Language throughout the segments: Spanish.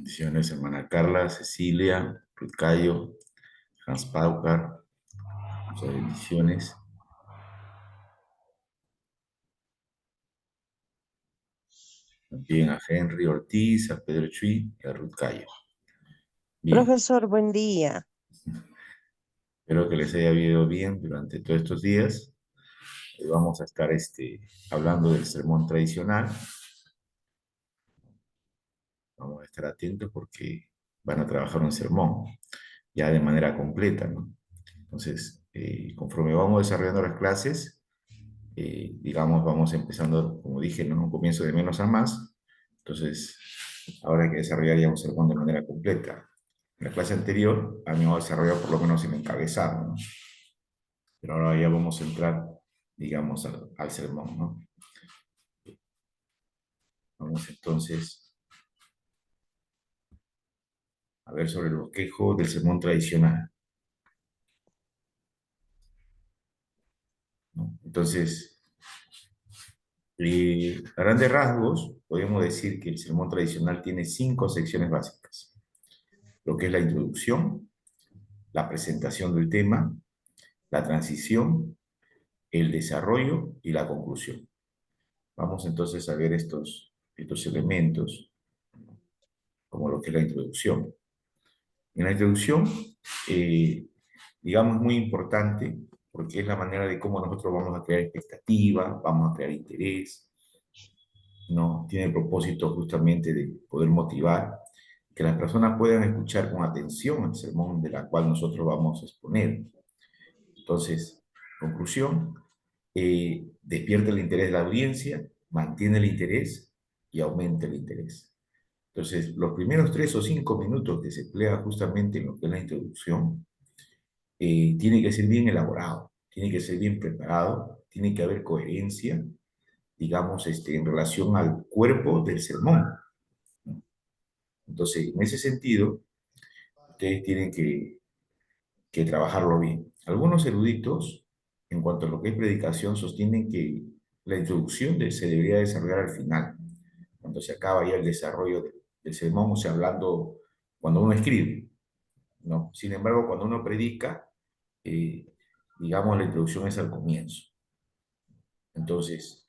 Bendiciones, hermana Carla, Cecilia, Ruth Cayo, Hans Paucar, muchas bendiciones. También a Henry Ortiz, a Pedro Chuy y a Ruth Cayo. Bien, Profesor, buen día. espero que les haya ido bien durante todos estos días. Hoy vamos a estar hablando del sermón tradicional. Vamos a estar atentos porque van a trabajar un sermón ya de manera completa, ¿no? Entonces, conforme vamos desarrollando las clases, digamos, vamos empezando, como dije, ¿no? Un comienzo de menos a más. Entonces, ahora hay que desarrollar ya un sermón de manera completa. En la clase anterior habíamos desarrollado por lo menos el encabezado, ¿no? Pero ahora ya vamos a entrar, digamos, al sermón, ¿no? Vamos entonces a ver sobre el bosquejo del sermón tradicional, ¿no? Entonces, a grandes rasgos, podemos decir que el sermón tradicional tiene 5 secciones básicas: lo que es la introducción, la presentación del tema, la transición, el desarrollo y la conclusión. Vamos entonces a ver estos elementos, como lo que es la introducción. En la introducción, eh, digamos, es muy importante porque es la manera de cómo nosotros vamos a crear expectativa, vamos a crear interés, ¿no? Tiene el propósito justamente de poder motivar, que las personas puedan escuchar con atención el sermón de la cual nosotros vamos a exponer. Entonces, conclusión, despierta el interés de la audiencia, mantiene el interés y aumenta el interés. Entonces, los primeros 3 o 5 minutos que se emplea justamente en lo que es la introducción, tiene que ser bien elaborado, tiene que ser bien preparado, tiene que haber coherencia, digamos, en relación al cuerpo del sermón, ¿no? Entonces, en ese sentido, ustedes tienen que trabajarlo bien. Algunos eruditos, en cuanto a lo que es predicación, sostienen que la introducción se debería desarrollar al final, cuando se acaba ya el desarrollo del sermón, o sea, hablando cuando uno escribe, ¿no? Sin embargo, cuando uno predica, eh, digamos, la introducción es al comienzo. Entonces,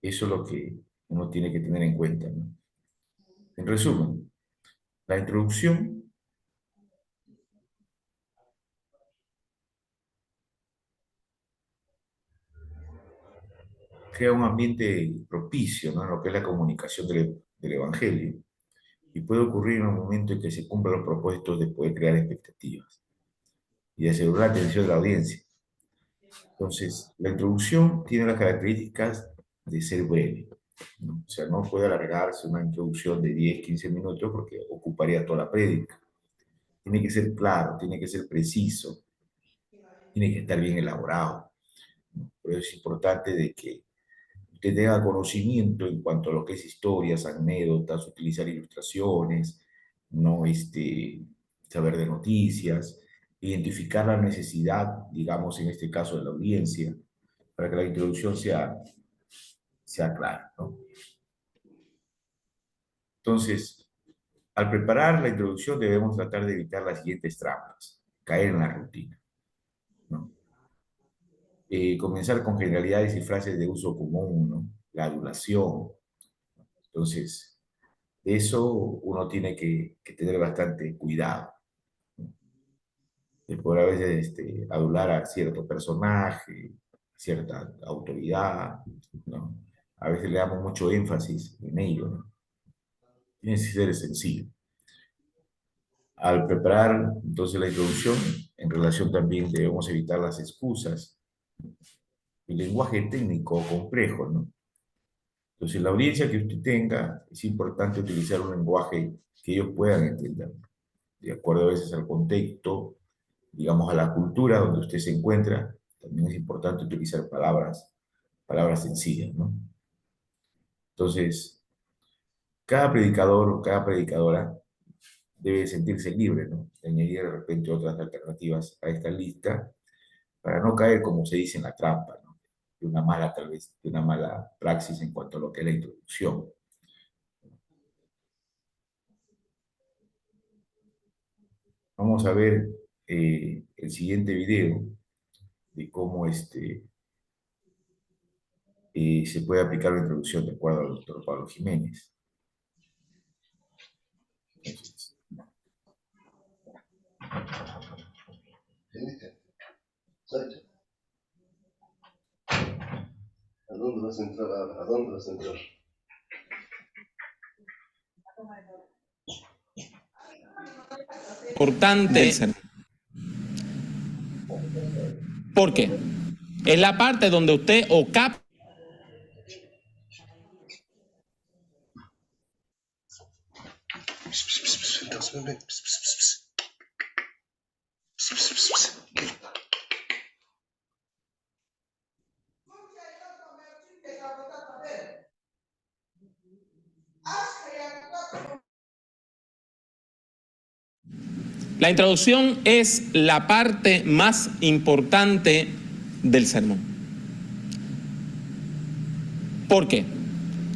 eso es lo que uno tiene que tener en cuenta, ¿no? En resumen, la introducción crea un ambiente propicio, ¿no? En lo que es la comunicación del Evangelio, y puede ocurrir en un momento en que se cumplan los propósitos de poder crear expectativas y de asegurar la atención de la audiencia. Entonces, la introducción tiene las características de ser breve, ¿no? O sea, no puede alargarse una introducción de 10, 15 minutos porque ocuparía toda la prédica. Tiene que ser claro, tiene que ser preciso, tiene que estar bien elaborado, ¿no? Por eso es importante de que usted tenga conocimiento en cuanto a lo que es historias, anécdotas, utilizar ilustraciones, no saber de noticias, identificar la necesidad, digamos, en este caso de la audiencia, para que la introducción sea clara, ¿no? Entonces, al preparar la introducción debemos tratar de evitar las siguientes trampas: caer en la rutina, ¿no? Comenzar con generalidades y frases de uso común, ¿no? La adulación. Entonces, de eso uno tiene que tener bastante cuidado, ¿no? De poder a veces adular a cierto personaje, cierta autoridad, ¿no? A veces le damos mucho énfasis en ello, ¿no? Tiene que ser sencillo. Al preparar entonces la introducción, en relación también debemos evitar las excusas, el lenguaje técnico complejo, ¿no? Entonces, la audiencia que usted tenga, es importante utilizar un lenguaje que ellos puedan entender, de acuerdo a veces al contexto, digamos, a la cultura donde usted se encuentra. También es importante utilizar palabras sencillas, ¿no? Entonces, cada predicador o cada predicadora debe sentirse libre, ¿no? De añadir de repente otras alternativas a esta lista para no caer, como se dice, en la trampa, ¿no? De una mala, tal vez, de una mala praxis en cuanto a lo que es la introducción. Vamos a ver el siguiente video de cómo se puede aplicar la introducción de acuerdo al doctor Pablo Jiménez. Entonces, ¿a dónde vas a entrar ahora? ¿A dónde vas a entrar? Importante. ¿Por qué? Es la parte donde usted o capta. La introducción es la parte más importante del sermón. ¿Por qué?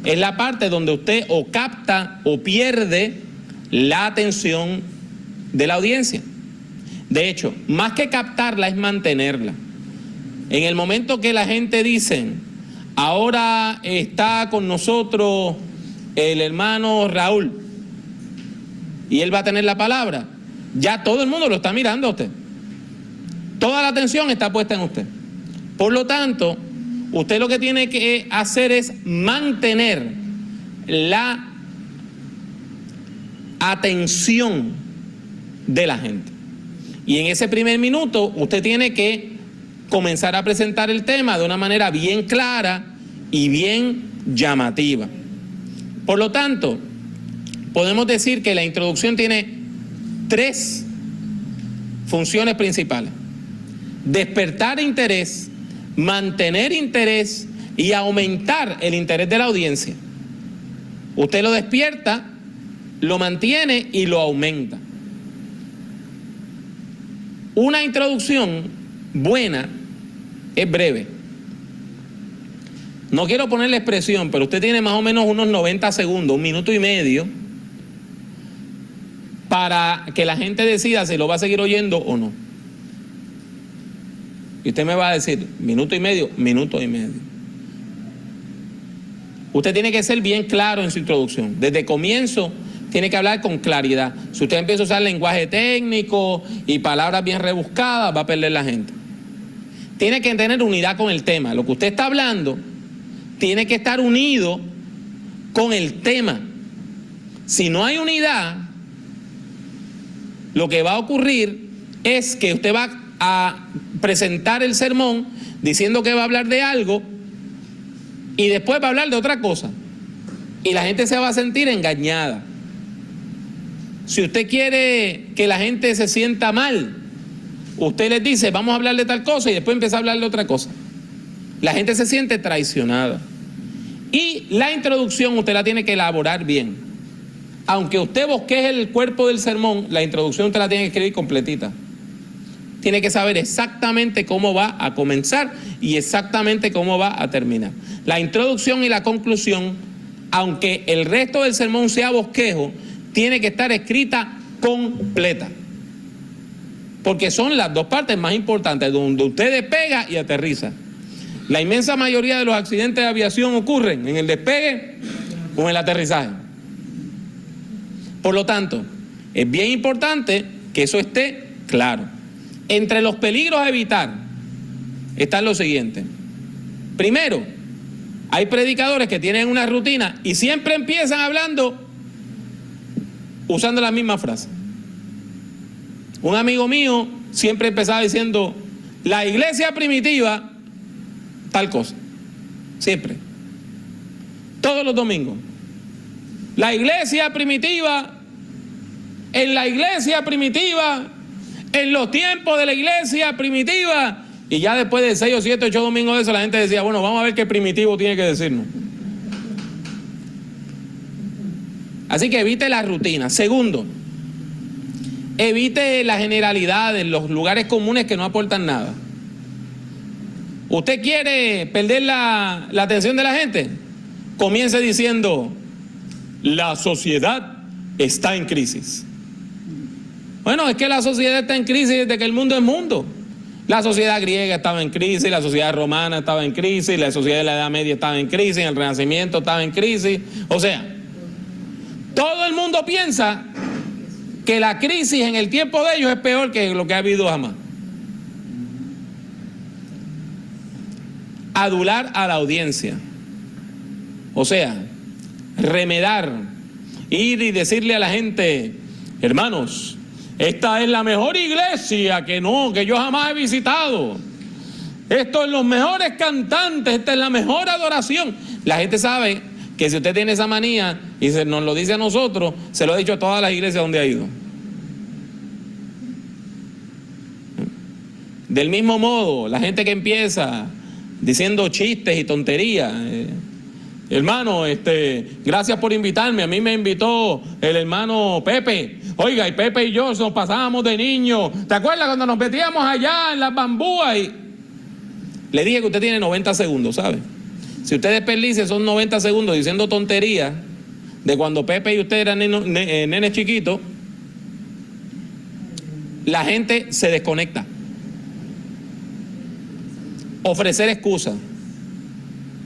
Es la parte donde usted o capta o pierde la atención de la audiencia. De hecho, más que captarla es mantenerla. En el momento que la gente dice, ahora está con nosotros el hermano Raúl y él va a tener la palabra, ya todo el mundo lo está mirando a usted. Toda la atención está puesta en usted. Por lo tanto, usted lo que tiene que hacer es mantener la atención de la gente. Y en ese primer minuto, usted tiene que comenzar a presentar el tema de una manera bien clara y bien llamativa. Por lo tanto, podemos decir que la introducción tiene 3 funciones principales: despertar interés, mantener interés y aumentar el interés de la audiencia. Usted lo despierta, lo mantiene y lo aumenta. Una introducción buena es breve. No quiero ponerle expresión, pero usted tiene más o menos unos 90 segundos, 1 minuto y medio, para que la gente decida si lo va a seguir oyendo o no. Y usted me va a decir, 1 minuto y medio, 1 minuto y medio. Usted tiene que ser bien claro en su introducción. Desde comienzo tiene que hablar con claridad. Si usted empieza a usar lenguaje técnico y palabras bien rebuscadas, va a perder la gente. Tiene que tener unidad con el tema. Lo que usted está hablando tiene que estar unido con el tema. Si no hay unidad, lo que va a ocurrir es que usted va a presentar el sermón diciendo que va a hablar de algo y después va a hablar de otra cosa. Y la gente se va a sentir engañada. Si usted quiere que la gente se sienta mal, usted les dice, vamos a hablar de tal cosa, y después empieza a hablar de otra cosa. La gente se siente traicionada. Y la introducción usted la tiene que elaborar bien. Aunque usted bosqueje el cuerpo del sermón, la introducción usted la tiene que escribir completita. Tiene que saber exactamente cómo va a comenzar y exactamente cómo va a terminar. La introducción y la conclusión, aunque el resto del sermón sea bosquejo, tiene que estar escrita completa. Porque son las 2 partes más importantes, donde usted despega y aterriza. La inmensa mayoría de los accidentes de aviación ocurren en el despegue o en el aterrizaje. Por lo tanto, es bien importante que eso esté claro. Entre los peligros a evitar están los siguientes. Primero, hay predicadores que tienen una rutina y siempre empiezan hablando usando la misma frase. Un amigo mío siempre empezaba diciendo, la iglesia primitiva, tal cosa. Siempre. Todos los domingos. La iglesia primitiva, en la iglesia primitiva, en los tiempos de la iglesia primitiva. Y ya después de 6 o 7, 8 domingos de eso, la gente decía, bueno, vamos a ver qué primitivo tiene que decirnos. Así que evite la rutina. Segundo, evite las generalidades, los lugares comunes que no aportan nada. ¿Usted quiere perder la atención de la gente? Comience diciendo, la sociedad está en crisis. Bueno, es que la sociedad está en crisis desde que el mundo es mundo. La sociedad griega estaba en crisis, la sociedad romana estaba en crisis, la sociedad de la Edad Media estaba en crisis, el Renacimiento estaba en crisis. O sea, todo el mundo piensa que la crisis en el tiempo de ellos es peor que lo que ha habido jamás. Adular a la audiencia. O sea, remedar, ir y decirle a la gente, hermanos, esta es la mejor iglesia que yo jamás he visitado. Estos son los mejores cantantes, esta es la mejor adoración. La gente sabe que si usted tiene esa manía y nos lo dice a nosotros, se lo ha dicho a todas las iglesias donde ha ido. Del mismo modo, la gente que empieza diciendo chistes y tonterías. Hermano, gracias por invitarme. A mí me invitó el hermano Pepe. Oiga, y Pepe y yo nos pasábamos de niños. ¿Te acuerdas cuando nos metíamos allá en las bambúas? Y le dije que usted tiene 90 segundos, ¿sabe? Si usted desperdicia esos 90 segundos diciendo tonterías de cuando Pepe y usted eran nenes chiquitos, la gente se desconecta. Ofrecer excusas.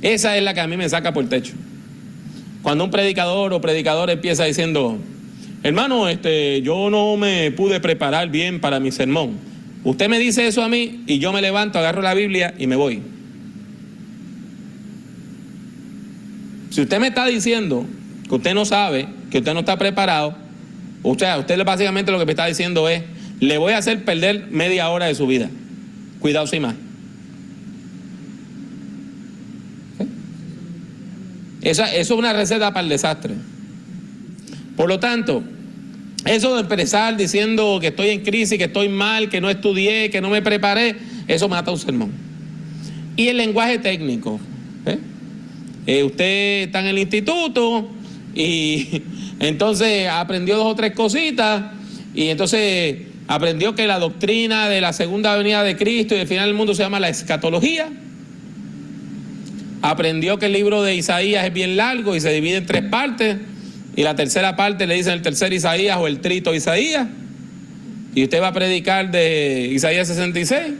Esa es la que a mí me saca por el techo. Cuando un predicador o predicadora empieza diciendo, hermano, yo no me pude preparar bien para mi sermón. Usted me dice eso a mí y yo me levanto, agarro la Biblia y me voy. Si usted me está diciendo que usted no sabe, que usted no está preparado, usted básicamente lo que me está diciendo es, le voy a hacer perder media hora de su vida. Cuidado sin más. Eso es una receta para el desastre. Por lo tanto, eso de empezar diciendo que estoy en crisis, que estoy mal, que no estudié, que no me preparé, eso mata un sermón. Y el lenguaje técnico. Usted está en el instituto y entonces aprendió 2 o 3 cositas y entonces aprendió que la doctrina de la segunda venida de Cristo y del final del mundo se llama la escatología. Aprendió que el libro de Isaías es bien largo y se divide en 3 partes y la tercera parte le dicen el tercer Isaías o el trito Isaías, y usted va a predicar de Isaías 66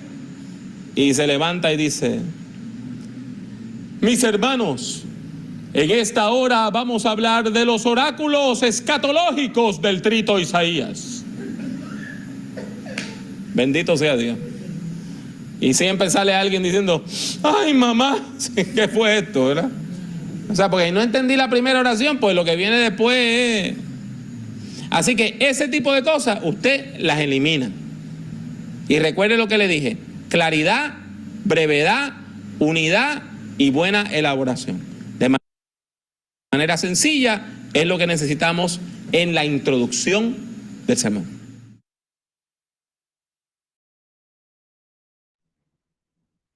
y se levanta y dice, mis hermanos, en esta hora vamos a hablar de los oráculos escatológicos del trito Isaías. Bendito sea Dios. Y siempre sale alguien diciendo, ay mamá, ¿qué fue esto, verdad? O sea, porque no entendí la primera oración, pues lo que viene después es... Así que ese tipo de cosas usted las elimina. Y recuerde lo que le dije, claridad, brevedad, unidad y buena elaboración. De manera sencilla es lo que necesitamos en la introducción del sermón.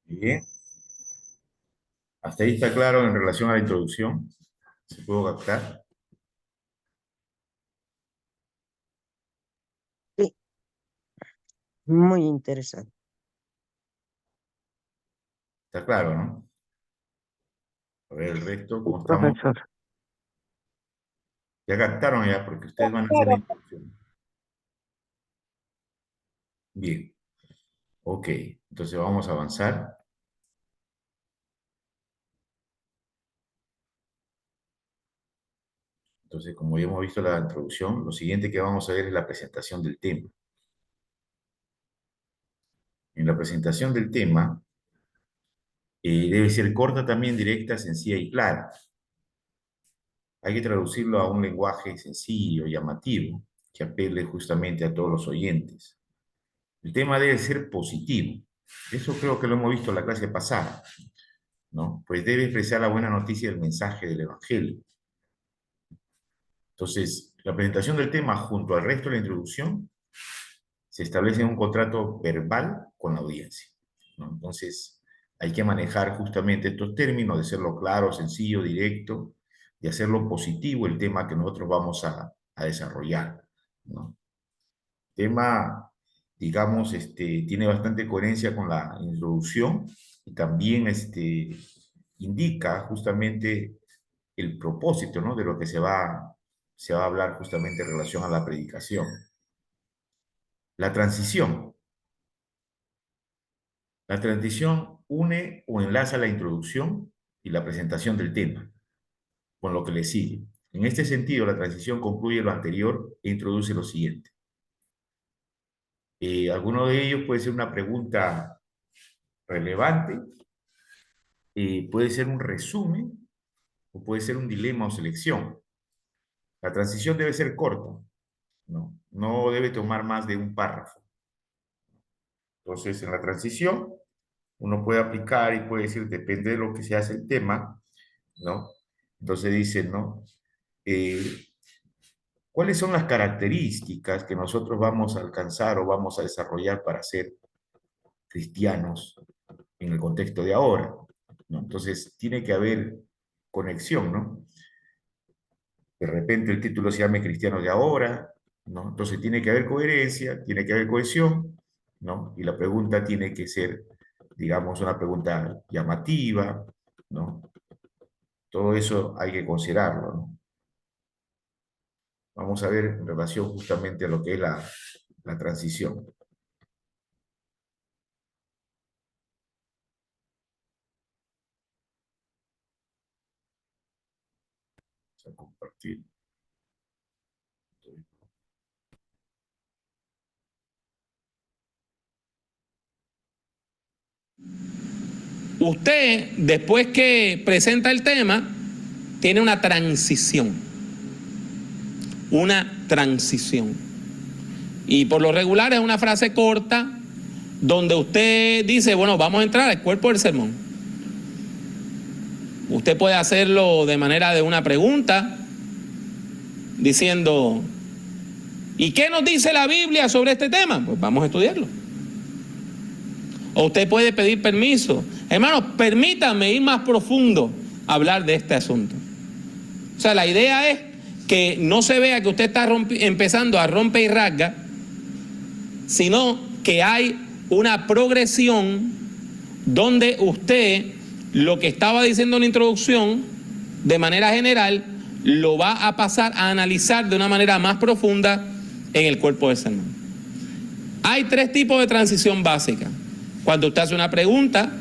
Bien. Hasta ahí está claro en relación a la introducción. ¿Se puede captar? Sí, muy interesante. Está claro, ¿no? A ver el resto, ¿cómo Sí, estamos? profesor. Ya captaron ya, porque ustedes van a hacer la introducción. Bien. Ok, entonces vamos a avanzar. Entonces, como ya hemos visto la introducción, lo siguiente que vamos a ver es la presentación del tema. En la presentación del tema, debe ser corta también, directa, sencilla y clara. Hay que traducirlo a un lenguaje sencillo, llamativo, que apele justamente a todos los oyentes. El tema debe ser positivo. Eso creo que lo hemos visto en la clase pasada, ¿no? Pues debe expresar la buena noticia del mensaje del Evangelio. Entonces, la presentación del tema junto al resto de la introducción se establece un contrato verbal con la audiencia, ¿no? Entonces, hay que manejar justamente estos términos, de hacerlo claro, sencillo, directo, de hacerlo positivo el tema que nosotros vamos a desarrollar, ¿no? El tema, digamos, tiene bastante coherencia con la introducción y también indica justamente el propósito, ¿no?, de lo que se va a hablar justamente en relación a la predicación. La transición. La transición une o enlaza la introducción y la presentación del tema con lo que le sigue. En este sentido, la transición concluye lo anterior e introduce lo siguiente. Alguno de ellos puede ser una pregunta relevante, puede ser un resumen o puede ser un dilema o selección. La transición debe ser corta, ¿no? No debe tomar más de un párrafo. Entonces, en la transición, uno puede aplicar y puede decir, depende de lo que se hace el tema, ¿no? Entonces dice, ¿no? ¿Cuáles son las características que nosotros vamos a alcanzar o vamos a desarrollar para ser cristianos en el contexto de ahora, ¿no? Entonces, tiene que haber conexión, ¿no? De repente el título se llame Cristianos de ahora, ¿no? Entonces tiene que haber coherencia, tiene que haber cohesión, ¿no? Y la pregunta tiene que ser, digamos, una pregunta llamativa, ¿no? Todo eso hay que considerarlo, ¿no? Vamos a ver en relación justamente a lo que es la transición. Vamos a compartir. Usted, después que presenta el tema, tiene una transición. Una transición. Y por lo regular es una frase corta donde usted dice, bueno, vamos a entrar al cuerpo del sermón. Usted puede hacerlo de manera de una pregunta, diciendo, ¿y qué nos dice la Biblia sobre este tema? Pues vamos a estudiarlo. O usted puede pedir permiso. Hermanos, permítanme ir más profundo a hablar de este asunto. O sea, la idea es que no se vea que usted está empezando a romper y rasga, sino que hay una progresión donde usted lo que estaba diciendo en la introducción, de manera general, lo va a pasar a analizar de una manera más profunda en el cuerpo del sermón. Hay tres tipos de transición básica. Cuando usted hace una pregunta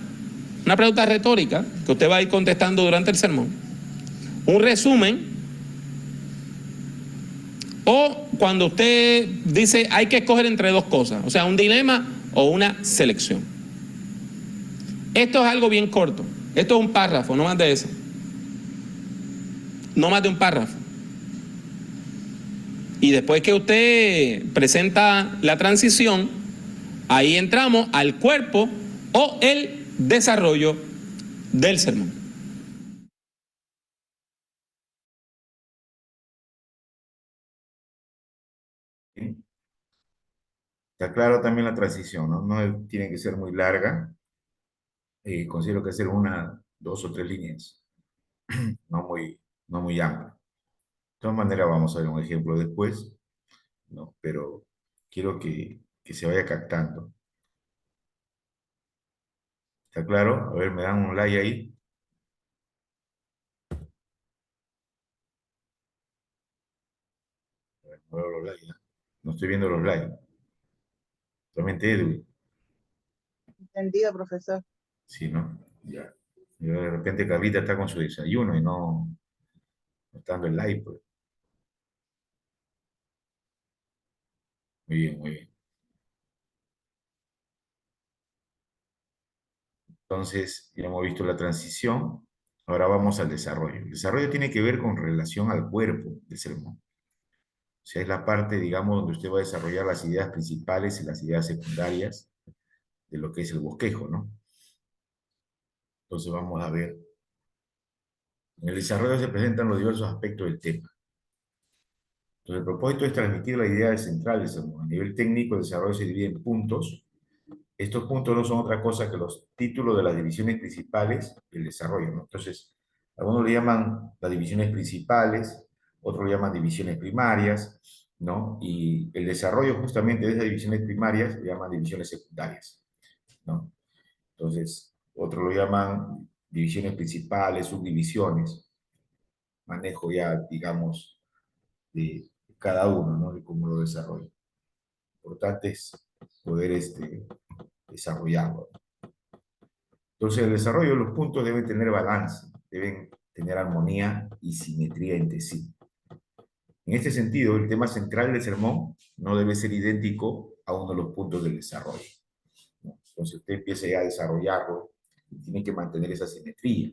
retórica, que usted va a ir contestando durante el sermón, un resumen, o cuando usted dice hay que escoger entre dos cosas, o sea, un dilema o una selección. Esto es algo bien corto. Esto es un párrafo, no más de eso. No más de un párrafo. Y después que usted presenta la transición, ahí entramos al cuerpo o el desarrollo del sermón. Está claro también la transición, ¿no? No tiene que ser muy larga. Considero que hacer una, 2 o 3 líneas, no muy amplia. De todas maneras, vamos a ver un ejemplo después, ¿no? Pero quiero que se vaya captando. ¿Está claro? A ver, me dan un like ahí. A ver, no veo los likes, ¿no? No estoy viendo los likes. Solamente Edwin. Entendido, profesor. Sí, ¿no? Ya. Y de repente Carlita está con su desayuno y no está dando el like, pues. Muy bien, muy bien. Entonces, ya hemos visto la transición. Ahora vamos al desarrollo. El desarrollo tiene que ver con relación al cuerpo del sermón. O sea, es la parte, digamos, donde usted va a desarrollar las ideas principales y las ideas secundarias de lo que es el bosquejo, ¿no? Entonces vamos a ver. En el desarrollo se presentan los diversos aspectos del tema. Entonces el propósito es transmitir la idea central del sermón. A nivel técnico, el desarrollo se divide en puntos. Estos puntos no son otra cosa que los títulos de las divisiones principales del desarrollo, ¿no? Entonces, algunos le llaman las divisiones principales, otros le llaman divisiones primarias, ¿no? Y el desarrollo justamente de esas divisiones primarias le llaman divisiones secundarias, ¿no? Entonces, otros lo llaman divisiones principales, subdivisiones, manejo ya, digamos, de cada uno, ¿no? De cómo lo desarrolla. importante es poder desarrollarlo. Entonces, el desarrollo de los puntos debe tener balance, deben tener armonía y simetría entre sí. En este sentido, el tema central del sermón no debe ser idéntico a uno de los puntos del desarrollo, ¿no? Entonces, usted empieza ya a desarrollarlo y tiene que mantener esa simetría,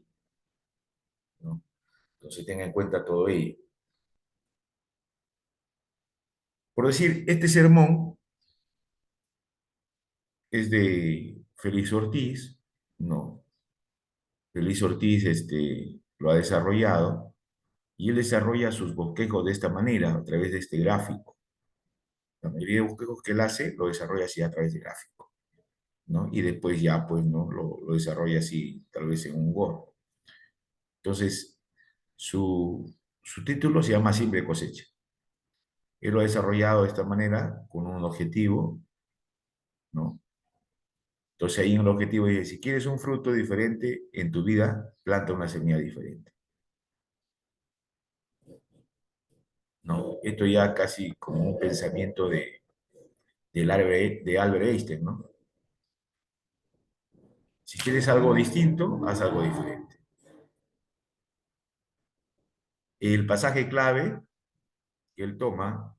¿no? Entonces, tenga en cuenta todo ello. Por decir, este sermón es de Félix Ortiz, no. Félix Ortiz lo ha desarrollado y él desarrolla sus bosquejos de esta manera, a través de este gráfico. La mayoría de bosquejos que él hace lo desarrolla así a través de gráfico, ¿no? Y después ya, pues, ¿no? Lo desarrolla así, tal vez en un Word. Entonces, su título se llama Siembra y Cosecha. Él lo ha desarrollado de esta manera, con un objetivo, ¿no? Entonces ahí en el objetivo dice, si quieres un fruto diferente en tu vida, planta una semilla diferente. ¿No? Esto ya casi como un pensamiento de Albert Einstein, ¿no? Si quieres algo distinto, haz algo diferente. El pasaje clave que él toma,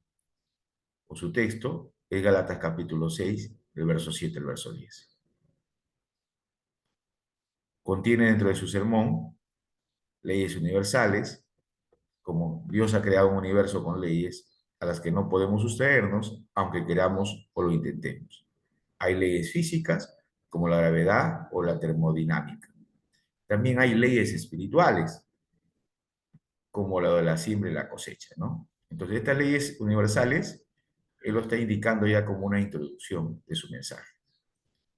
o su texto, es Gálatas capítulo 6, del verso 7 al verso 10. Contiene dentro de su sermón leyes universales, como Dios ha creado un universo con leyes a las que no podemos sustraernos, aunque queramos o lo intentemos. Hay leyes físicas, como la gravedad o la termodinámica. También hay leyes espirituales, como la de la siembra y la cosecha, ¿no? Entonces, estas leyes universales, él lo está indicando ya como una introducción de su mensaje,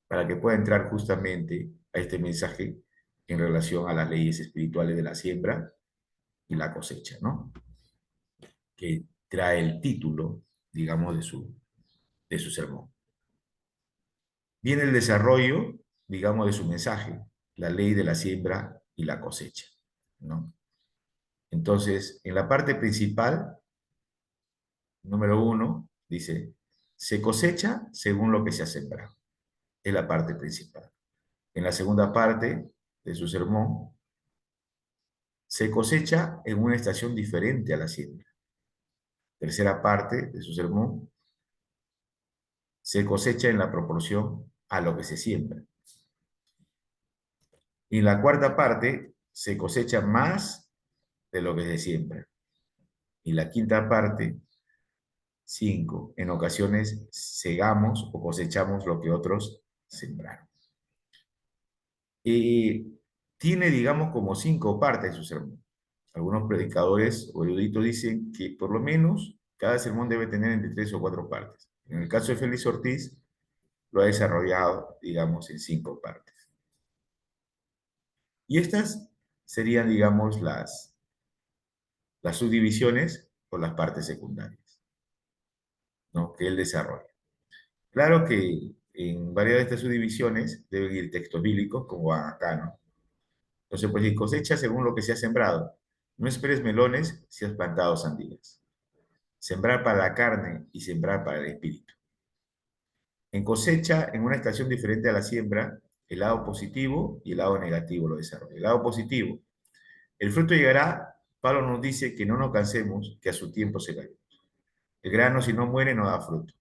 para que pueda entrar justamente a este mensaje en relación a las leyes espirituales de la siembra y la cosecha, ¿no? Que trae el título, digamos, de su sermón. Viene el desarrollo, digamos, de su mensaje, la ley de la siembra y la cosecha, ¿no? Entonces, en la parte principal, número 1, dice, se cosecha según lo que se ha sembrado. Es la parte principal. En la segunda parte de su sermón, se cosecha en una estación diferente a la siembra. Tercera parte de su sermón, se cosecha en la proporción a lo que se siembra. Y en la cuarta parte, se cosecha más de lo que se siembra. Y la quinta parte, 5, en ocasiones segamos o cosechamos lo que otros sembraron. Y tiene, digamos, como 5 partes su sermón. Algunos predicadores o eruditos dicen que por lo menos cada sermón debe tener entre 3 o 4 partes. En el caso de Félix Ortiz, lo ha desarrollado, digamos, en 5 partes. Y estas serían, digamos, las subdivisiones o las partes secundarias, ¿no? Que él desarrolla. Claro que en varias de estas subdivisiones deben ir textos bíblicos, como van acá, ¿no? Entonces, pues, si cosecha según lo que se ha sembrado, no esperes melones si has plantado sandías. Sembrar para la carne y sembrar para el espíritu. En cosecha, en una estación diferente a la siembra, el lado positivo y el lado negativo lo desarrolla. El lado positivo, el fruto llegará. Pablo nos dice que no nos cansemos, que a su tiempo segaremos. El grano, si no muere, no da fruto.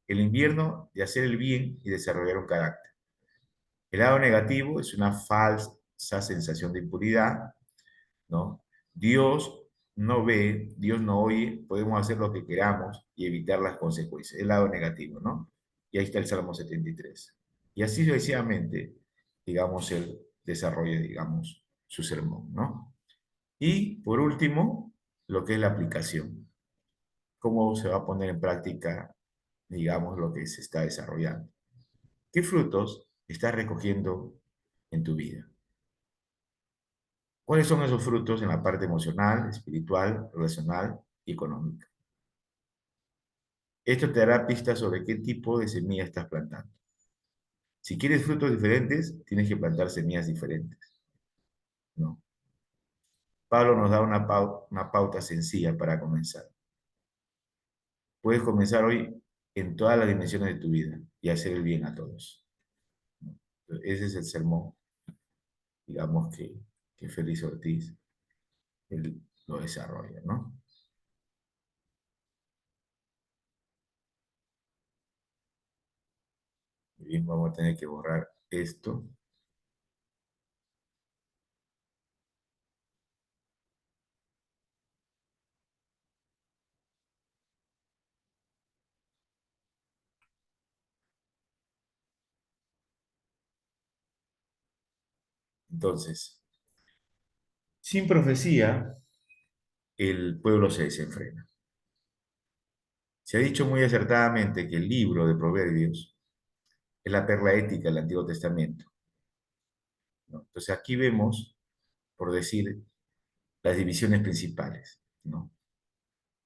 El invierno de hacer el bien y desarrollar un carácter. El lado negativo es una falsa sensación de impunidad, ¿no? Dios no ve, Dios no oye, podemos hacer lo que queramos y evitar las consecuencias. El lado negativo, ¿no? Y ahí está el Salmo 73. Y así sucesivamente, digamos, él desarrolla, digamos, su sermón, ¿no? Y por último, lo que es la aplicación. Cómo se va a poner en práctica, digamos, lo que se está desarrollando. ¿Qué frutos estás recogiendo en tu vida? ¿Cuáles son esos frutos en la parte emocional, espiritual, relacional y económica? Esto te dará pistas sobre qué tipo de semilla estás plantando. Si quieres frutos diferentes, tienes que plantar semillas diferentes, ¿no? Pablo nos da una pauta sencilla para comenzar. Puedes comenzar hoy en todas las dimensiones de tu vida y hacer el bien a todos. Ese es el sermón, digamos, que Félix Ortiz él lo desarrolla, ¿no? Bien, vamos a tener que borrar esto. Entonces, sin profecía, el pueblo se desenfrena. Se ha dicho muy acertadamente que el libro de Proverbios es la perla ética del Antiguo Testamento, ¿no? Entonces aquí vemos, por decir, las divisiones principales, ¿no?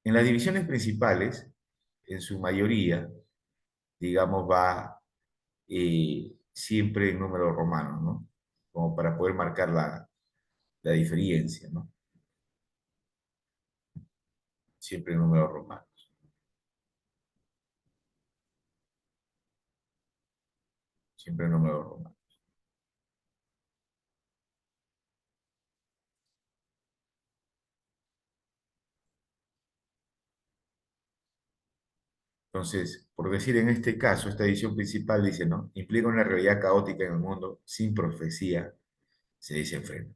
En las divisiones principales, en su mayoría, digamos, va siempre en números romanos, ¿no? Como para poder marcar la diferencia, ¿no? Siempre en números romanos. Siempre en números romanos. Entonces, por decir en este caso, esta edición principal dice, ¿no? Implica una realidad caótica en el mundo, sin profecía, se desenfrena.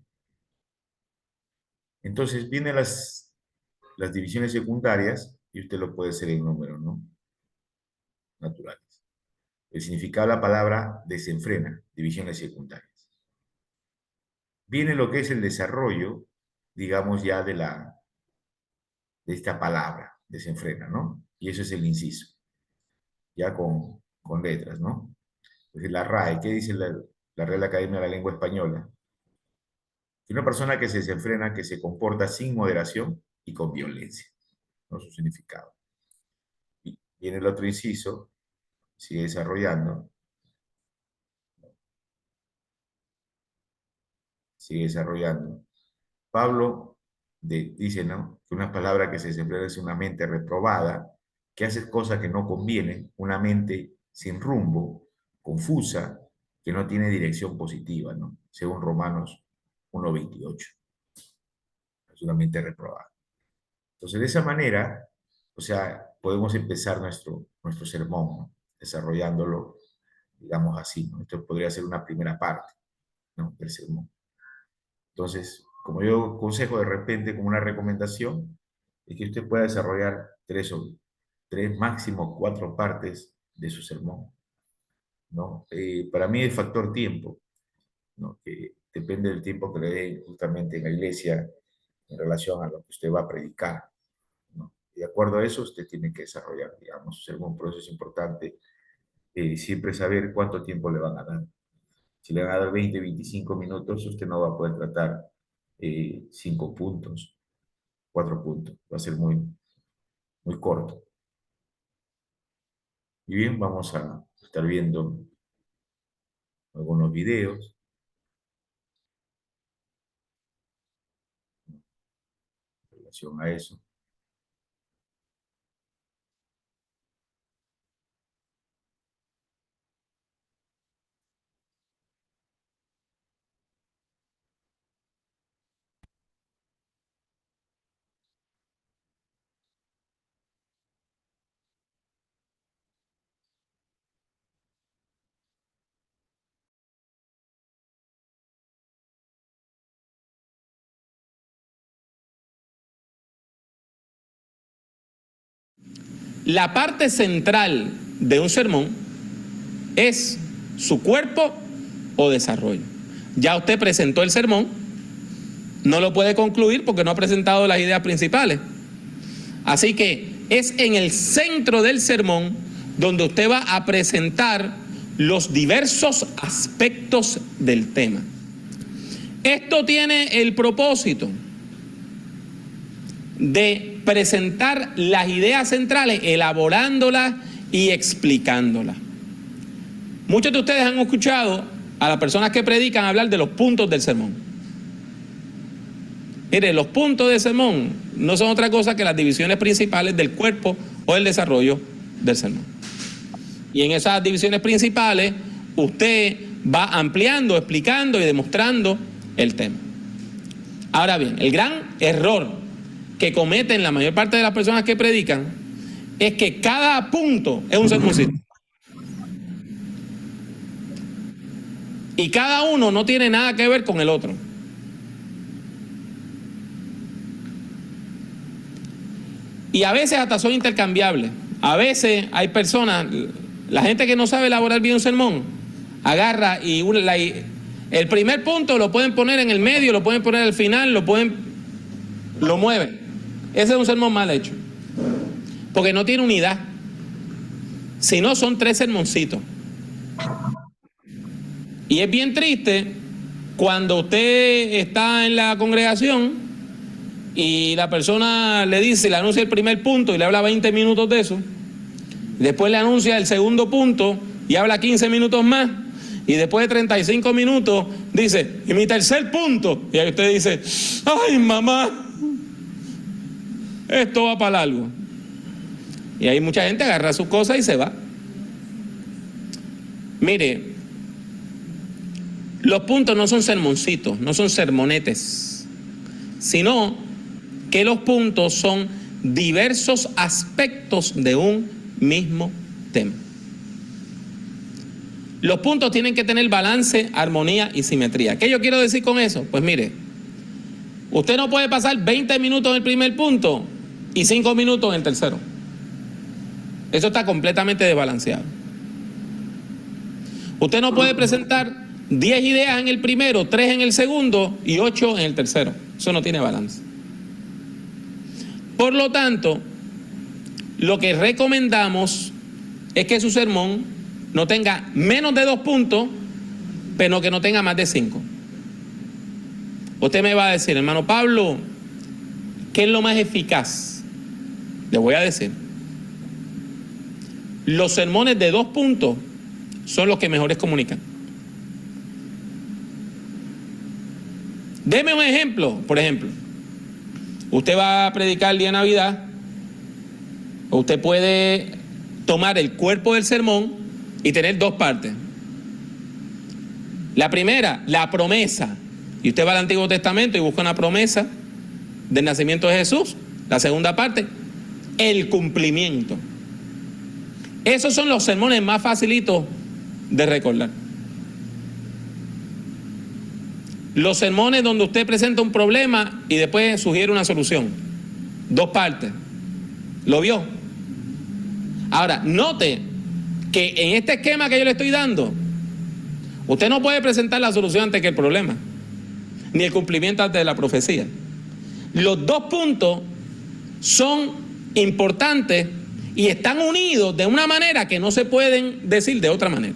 Entonces, vienen las divisiones secundarias, y usted lo puede hacer en números, ¿no? Naturales. El significado de la palabra desenfrena, divisiones secundarias. Viene lo que es el desarrollo, digamos ya de esta palabra, desenfrena, ¿no? Y eso es el inciso, ya con letras, ¿no? Entonces, la RAE, ¿qué dice la Real Academia de la Lengua Española? Que una persona que se desenfrena, que se comporta sin moderación y con violencia, ¿no? Su significado. Y viene el otro inciso, sigue desarrollando. Sigue desarrollando. Pablo dice, ¿no? Que una palabra que se desenfrena es una mente reprobada, que hace cosas que no convienen, una mente sin rumbo, confusa, que no tiene dirección positiva, ¿no? Según Romanos 1:28. Es una mente reprobada. Entonces, de esa manera, o sea, podemos empezar nuestro sermón, ¿no? Desarrollándolo, digamos así, ¿no? Esto podría ser una primera parte, ¿no? Del sermón. Entonces, como yo aconsejo de repente como una recomendación, es que usted pueda desarrollar tres, máximo 4 partes de su sermón, ¿no? Para mí el factor tiempo, ¿no? Que depende del tiempo que le dé justamente en la iglesia en relación a lo que usted va a predicar, ¿no? Y de acuerdo a eso, usted tiene que desarrollar, digamos, su sermón. Por eso es importante siempre saber cuánto tiempo le van a dar. Si le van a dar 20, 25 minutos, usted no va a poder tratar 5 puntos, 4 puntos. Va a ser muy, muy corto. Y bien, vamos a estar viendo algunos videos. En relación a eso. La parte central de un sermón es su cuerpo o desarrollo. Ya usted presentó el sermón, no lo puede concluir porque no ha presentado las ideas principales. Así que es en el centro del sermón donde usted va a presentar los diversos aspectos del tema. Esto tiene el propósito de presentar las ideas centrales, elaborándolas y explicándolas. Muchos de ustedes han escuchado a las personas que predican hablar de los puntos del sermón. Mire, los puntos del sermón no son otra cosa que las divisiones principales del cuerpo o del desarrollo del sermón. Y en esas divisiones principales, usted va ampliando, explicando y demostrando el tema. Ahora bien, el gran error que cometen la mayor parte de las personas que predican es que cada punto es un sermoncito. Y cada uno no tiene nada que ver con el otro. Y a veces hasta son intercambiables. A veces hay personas, la gente que no sabe elaborar bien un sermón, agarra y el primer punto lo pueden poner en el medio, lo pueden poner al final, lo mueven. Ese es un sermón mal hecho. Porque no tiene unidad. Si no, son 3 sermoncitos. Y es bien triste cuando usted está en la congregación y la persona le dice, le anuncia el primer punto y le habla 20 minutos de eso. Después le anuncia el segundo punto y habla 15 minutos más. Y después de 35 minutos dice, y mi tercer punto. Y ahí usted dice, ay mamá, esto va para largo. Y ahí mucha gente agarra sus cosas y se va. Mire, los puntos no son sermoncitos, no son sermonetes, sino que los puntos son diversos aspectos de un mismo tema. Los puntos tienen que tener balance, armonía y simetría. ¿Qué yo quiero decir con eso? Pues mire, usted no puede pasar 20 minutos en el primer punto y 5 minutos en el tercero. Eso está completamente desbalanceado. Usted no puede presentar 10 ideas en el primero, 3 en el segundo y 8 en el tercero. Eso no tiene balance. Por lo tanto, lo que recomendamos es que su sermón no tenga menos de 2 puntos, pero que no tenga más de 5. Usted me va a decir, hermano Pablo, ¿qué es lo más eficaz? Le voy a decir. Los sermones de 2 puntos son los que mejores comunican. Deme un ejemplo. Por ejemplo, usted va a predicar el día de Navidad. Usted puede tomar el cuerpo del sermón y tener 2 partes. La primera, la promesa. Y usted va al Antiguo Testamento y busca una promesa del nacimiento de Jesús. La segunda parte, el cumplimiento. Esos son los sermones más facilitos de recordar. Los sermones donde usted presenta un problema y después sugiere una solución. 2 partes. ¿Lo vio? Ahora, note que en este esquema que yo le estoy dando, usted no puede presentar la solución antes que el problema, ni el cumplimiento antes de la profecía. Los 2 puntos son importantes y están unidos de una manera que no se pueden decir de otra manera.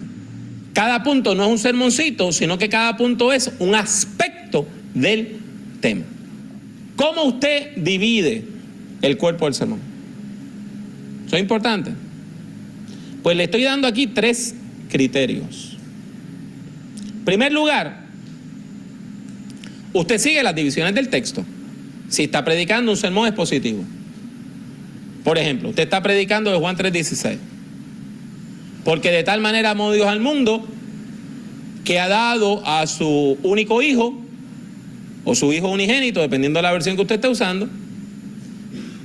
Cada punto no es un sermoncito, sino que cada punto es un aspecto del tema. ¿Cómo usted divide el cuerpo del sermón? Eso es importante. Pues le estoy dando aquí 3 criterios. En primer lugar, usted sigue las divisiones del texto. Si está predicando un sermón expositivo. Por ejemplo, usted está predicando de Juan 3:16. Porque de tal manera amó Dios al mundo que ha dado a su único hijo, o su hijo unigénito, dependiendo de la versión que usted esté usando,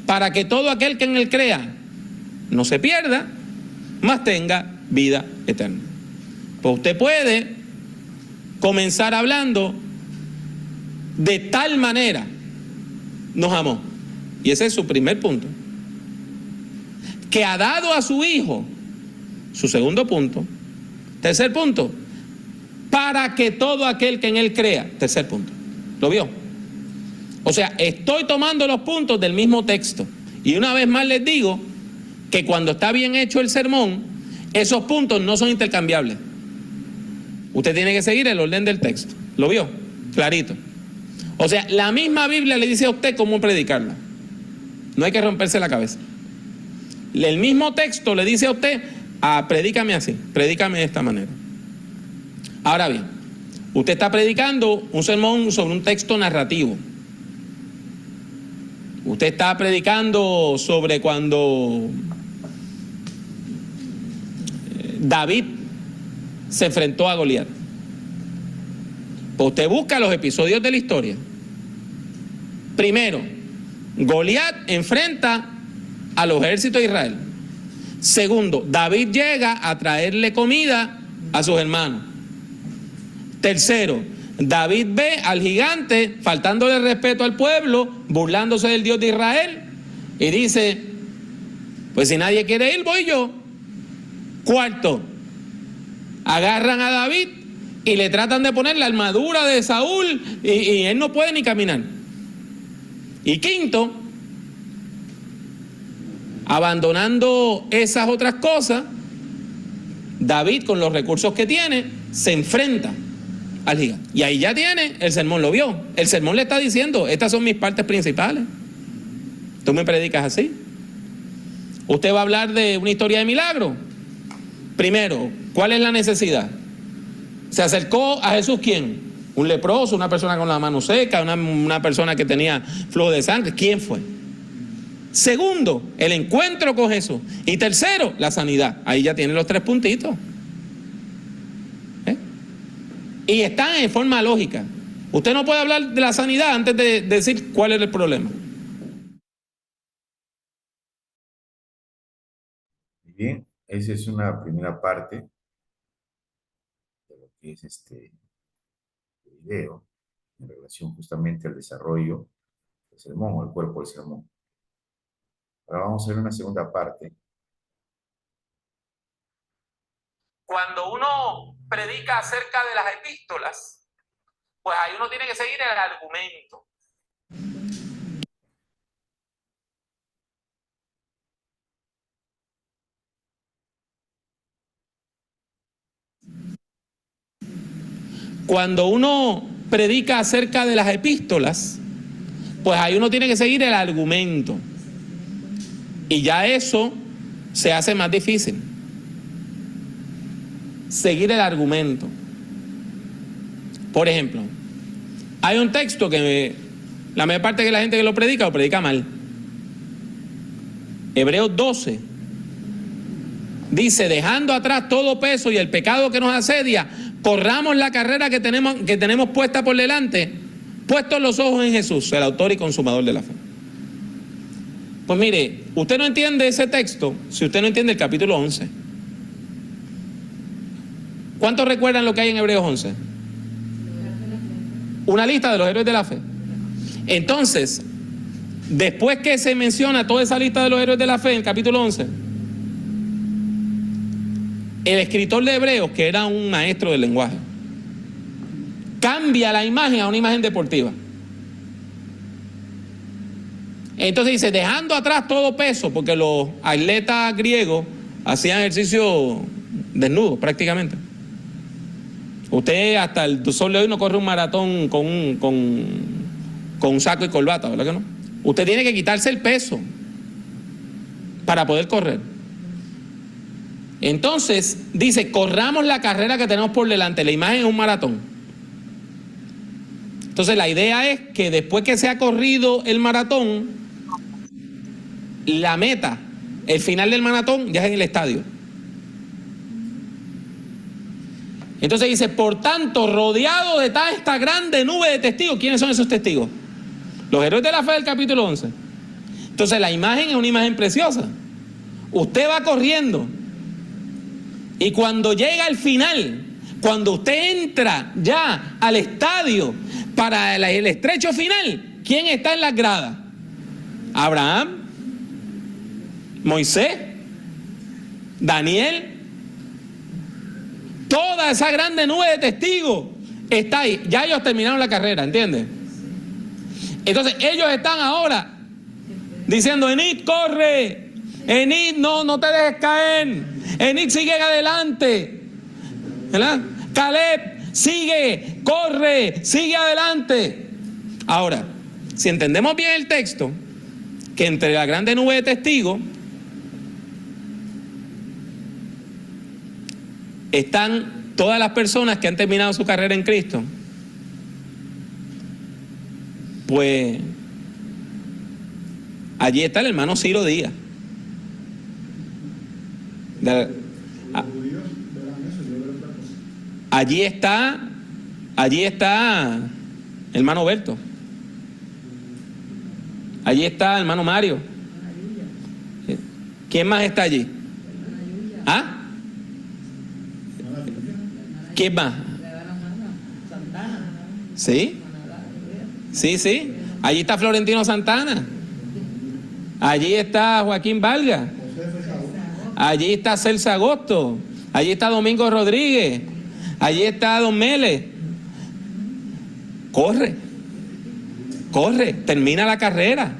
para que todo aquel que en él crea no se pierda, mas tenga vida eterna. Pues usted puede comenzar hablando de tal manera nos amó. Y ese es su primer punto. Que ha dado a su hijo. Su segundo punto. Tercer punto, para que todo aquel que en él crea. Tercer punto. ¿Lo vio? O sea, estoy tomando los puntos del mismo texto. Y una vez más les digo que cuando está bien hecho el sermón, esos puntos no son intercambiables. Usted tiene que seguir el orden del texto. ¿Lo vio? Clarito. O sea, la misma Biblia le dice a usted cómo predicarla. No hay que romperse la cabeza. El mismo texto le dice a usted, predícame así, predícame de esta manera. Ahora bien, usted está predicando un sermón sobre un texto narrativo. Usted está predicando sobre cuando David se enfrentó a Goliat. Pues usted busca los episodios de la historia. Primero, Goliat enfrenta a los ejércitos de Israel. Segundo, David llega a traerle comida a sus hermanos. Tercero, David ve al gigante faltándole respeto al pueblo, burlándose del Dios de Israel, y dice: pues si nadie quiere ir, voy yo. Cuarto, agarran a David y le tratan de poner la armadura de Saúl y él no puede ni caminar. Y quinto, abandonando esas otras cosas, David, con los recursos que tiene, se enfrenta al gigante. Y ahí ya tiene, el sermón lo vio. El sermón le está diciendo: estas son mis partes principales. Tú me predicas así. Usted va a hablar de una historia de milagro. Primero, ¿cuál es la necesidad? ¿Se acercó a Jesús quién? ¿Un leproso? ¿Una persona con la mano seca? ¿Una persona que tenía flujo de sangre? ¿Quién fue? Segundo, el encuentro con Jesús. Y tercero, la sanidad. Ahí ya tiene los 3 puntitos. Y están en forma lógica. Usted no puede hablar de la sanidad antes de decir cuál es el problema. Bien, esa es una primera parte de lo que es este video en relación justamente al desarrollo del sermón o el cuerpo del sermón. Ahora vamos a ver una segunda parte. Cuando uno predica acerca de las epístolas, pues ahí uno tiene que seguir el argumento. Cuando uno predica acerca de las epístolas, pues ahí uno tiene que seguir el argumento. Y ya eso se hace más difícil. Seguir el argumento. Por ejemplo, hay un texto que la mayor parte de la gente que lo predica mal. Hebreos 12 dice: dejando atrás todo peso y el pecado que nos asedia, corramos la carrera que tenemos puesta por delante, puestos los ojos en Jesús, el autor y consumador de la fe. Pues mire, usted no entiende ese texto si usted no entiende el capítulo 11. ¿Cuántos recuerdan lo que hay en Hebreos 11? Una lista de los héroes de la fe. Entonces, después que se menciona toda esa lista de los héroes de la fe en el capítulo 11, el escritor de Hebreos, que era un maestro del lenguaje, cambia la imagen a una imagen deportiva. Entonces dice: dejando atrás todo peso, porque los atletas griegos hacían ejercicio desnudos prácticamente. Usted hasta el sol de hoy no corre un maratón con un saco y corbata, ¿verdad que no? Usted tiene que quitarse el peso para poder correr. Entonces dice: corramos la carrera que tenemos por delante. La imagen es un maratón. Entonces la idea es que después que se ha corrido el maratón, la meta, el final del maratón, ya es en el estadio. Entonces dice: por tanto, rodeado de esta grande nube de testigos. ¿Quiénes son esos testigos? Los héroes de la fe del capítulo 11. Entonces la imagen es una imagen preciosa. Usted va corriendo y cuando llega al final, cuando usted entra ya al estadio para el estrecho final, ¿quién está en las gradas? Abraham, Moisés, Daniel. Toda esa grande nube de testigos está ahí. Ya ellos terminaron la carrera, ¿entiendes? Entonces ellos están ahora diciendo: Enid, corre. Enid, no te dejes caer. Enid, sigue adelante. ¿Verdad? Caleb, sigue, corre, sigue adelante. Ahora, si entendemos bien el texto, que entre la grande nube de testigos están todas las personas que han terminado su carrera en Cristo, pues allí está el hermano Ciro Díaz. Allí está hermano Berto. Allí está hermano Mario. ¿Quién más está allí? ¿Ah? ¿Quién más? ¿Sí? Sí. Allí está Florentino Santana. Allí está Joaquín Valga. Allí está Celso Agosto. Allí está Domingo Rodríguez. Allí está Don Mele. Corre, termina la carrera.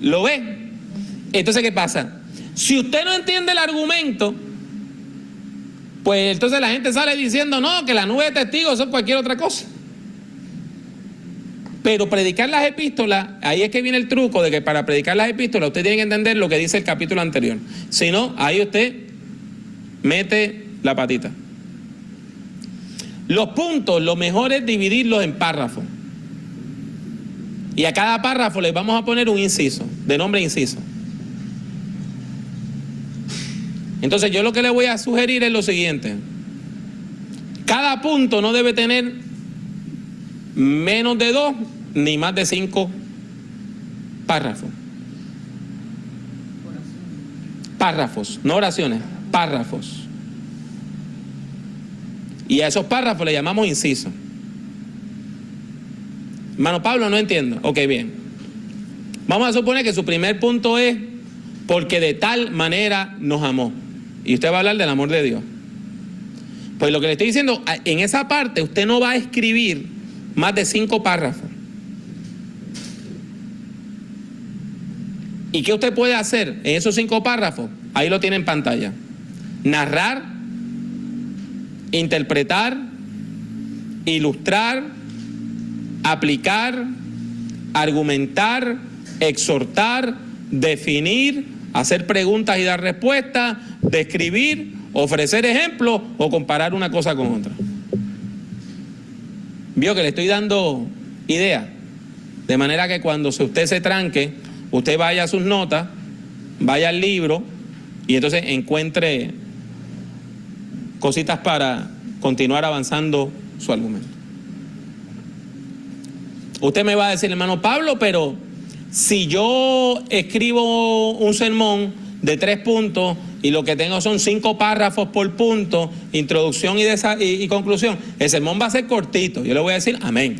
¿Lo ve? Entonces, ¿qué pasa? Si usted no entiende el argumento, pues entonces la gente sale diciendo, no, que la nube de testigos son cualquier otra cosa. Pero predicar las epístolas, ahí es que viene el truco de que para predicar las epístolas usted tiene que entender lo que dice el capítulo anterior. Si no, ahí usted mete la patita. Los puntos, lo mejor es dividirlos en párrafos. Y a cada párrafo le vamos a poner un inciso, de nombre inciso. Entonces yo lo que le voy a sugerir es lo siguiente. Cada punto no debe tener menos de 2 ni más de 5 párrafos. Párrafos, no oraciones, párrafos. Y a esos párrafos le llamamos inciso. Hermano Pablo, no entiendo. Ok, bien. Vamos a suponer que su primer punto es porque de tal manera nos amó. Y usted va a hablar del amor de Dios. Pues lo que le estoy diciendo, en esa parte usted no va a escribir más de 5 párrafos. ¿Y qué usted puede hacer en esos 5 párrafos? Ahí lo tiene en pantalla. Narrar, interpretar, ilustrar, aplicar, argumentar, exhortar, definir, hacer preguntas y dar respuestas, describir, ofrecer ejemplos o comparar una cosa con otra. Vio que le estoy dando idea, de manera que cuando usted se tranque, usted vaya a sus notas, vaya al libro y entonces encuentre cositas para continuar avanzando su argumento. Usted me va a decir, hermano Pablo, pero si yo escribo un sermón de 3 puntos y lo que tengo son 5 párrafos por punto, introducción y conclusión, el sermón va a ser cortito. Yo le voy a decir amén.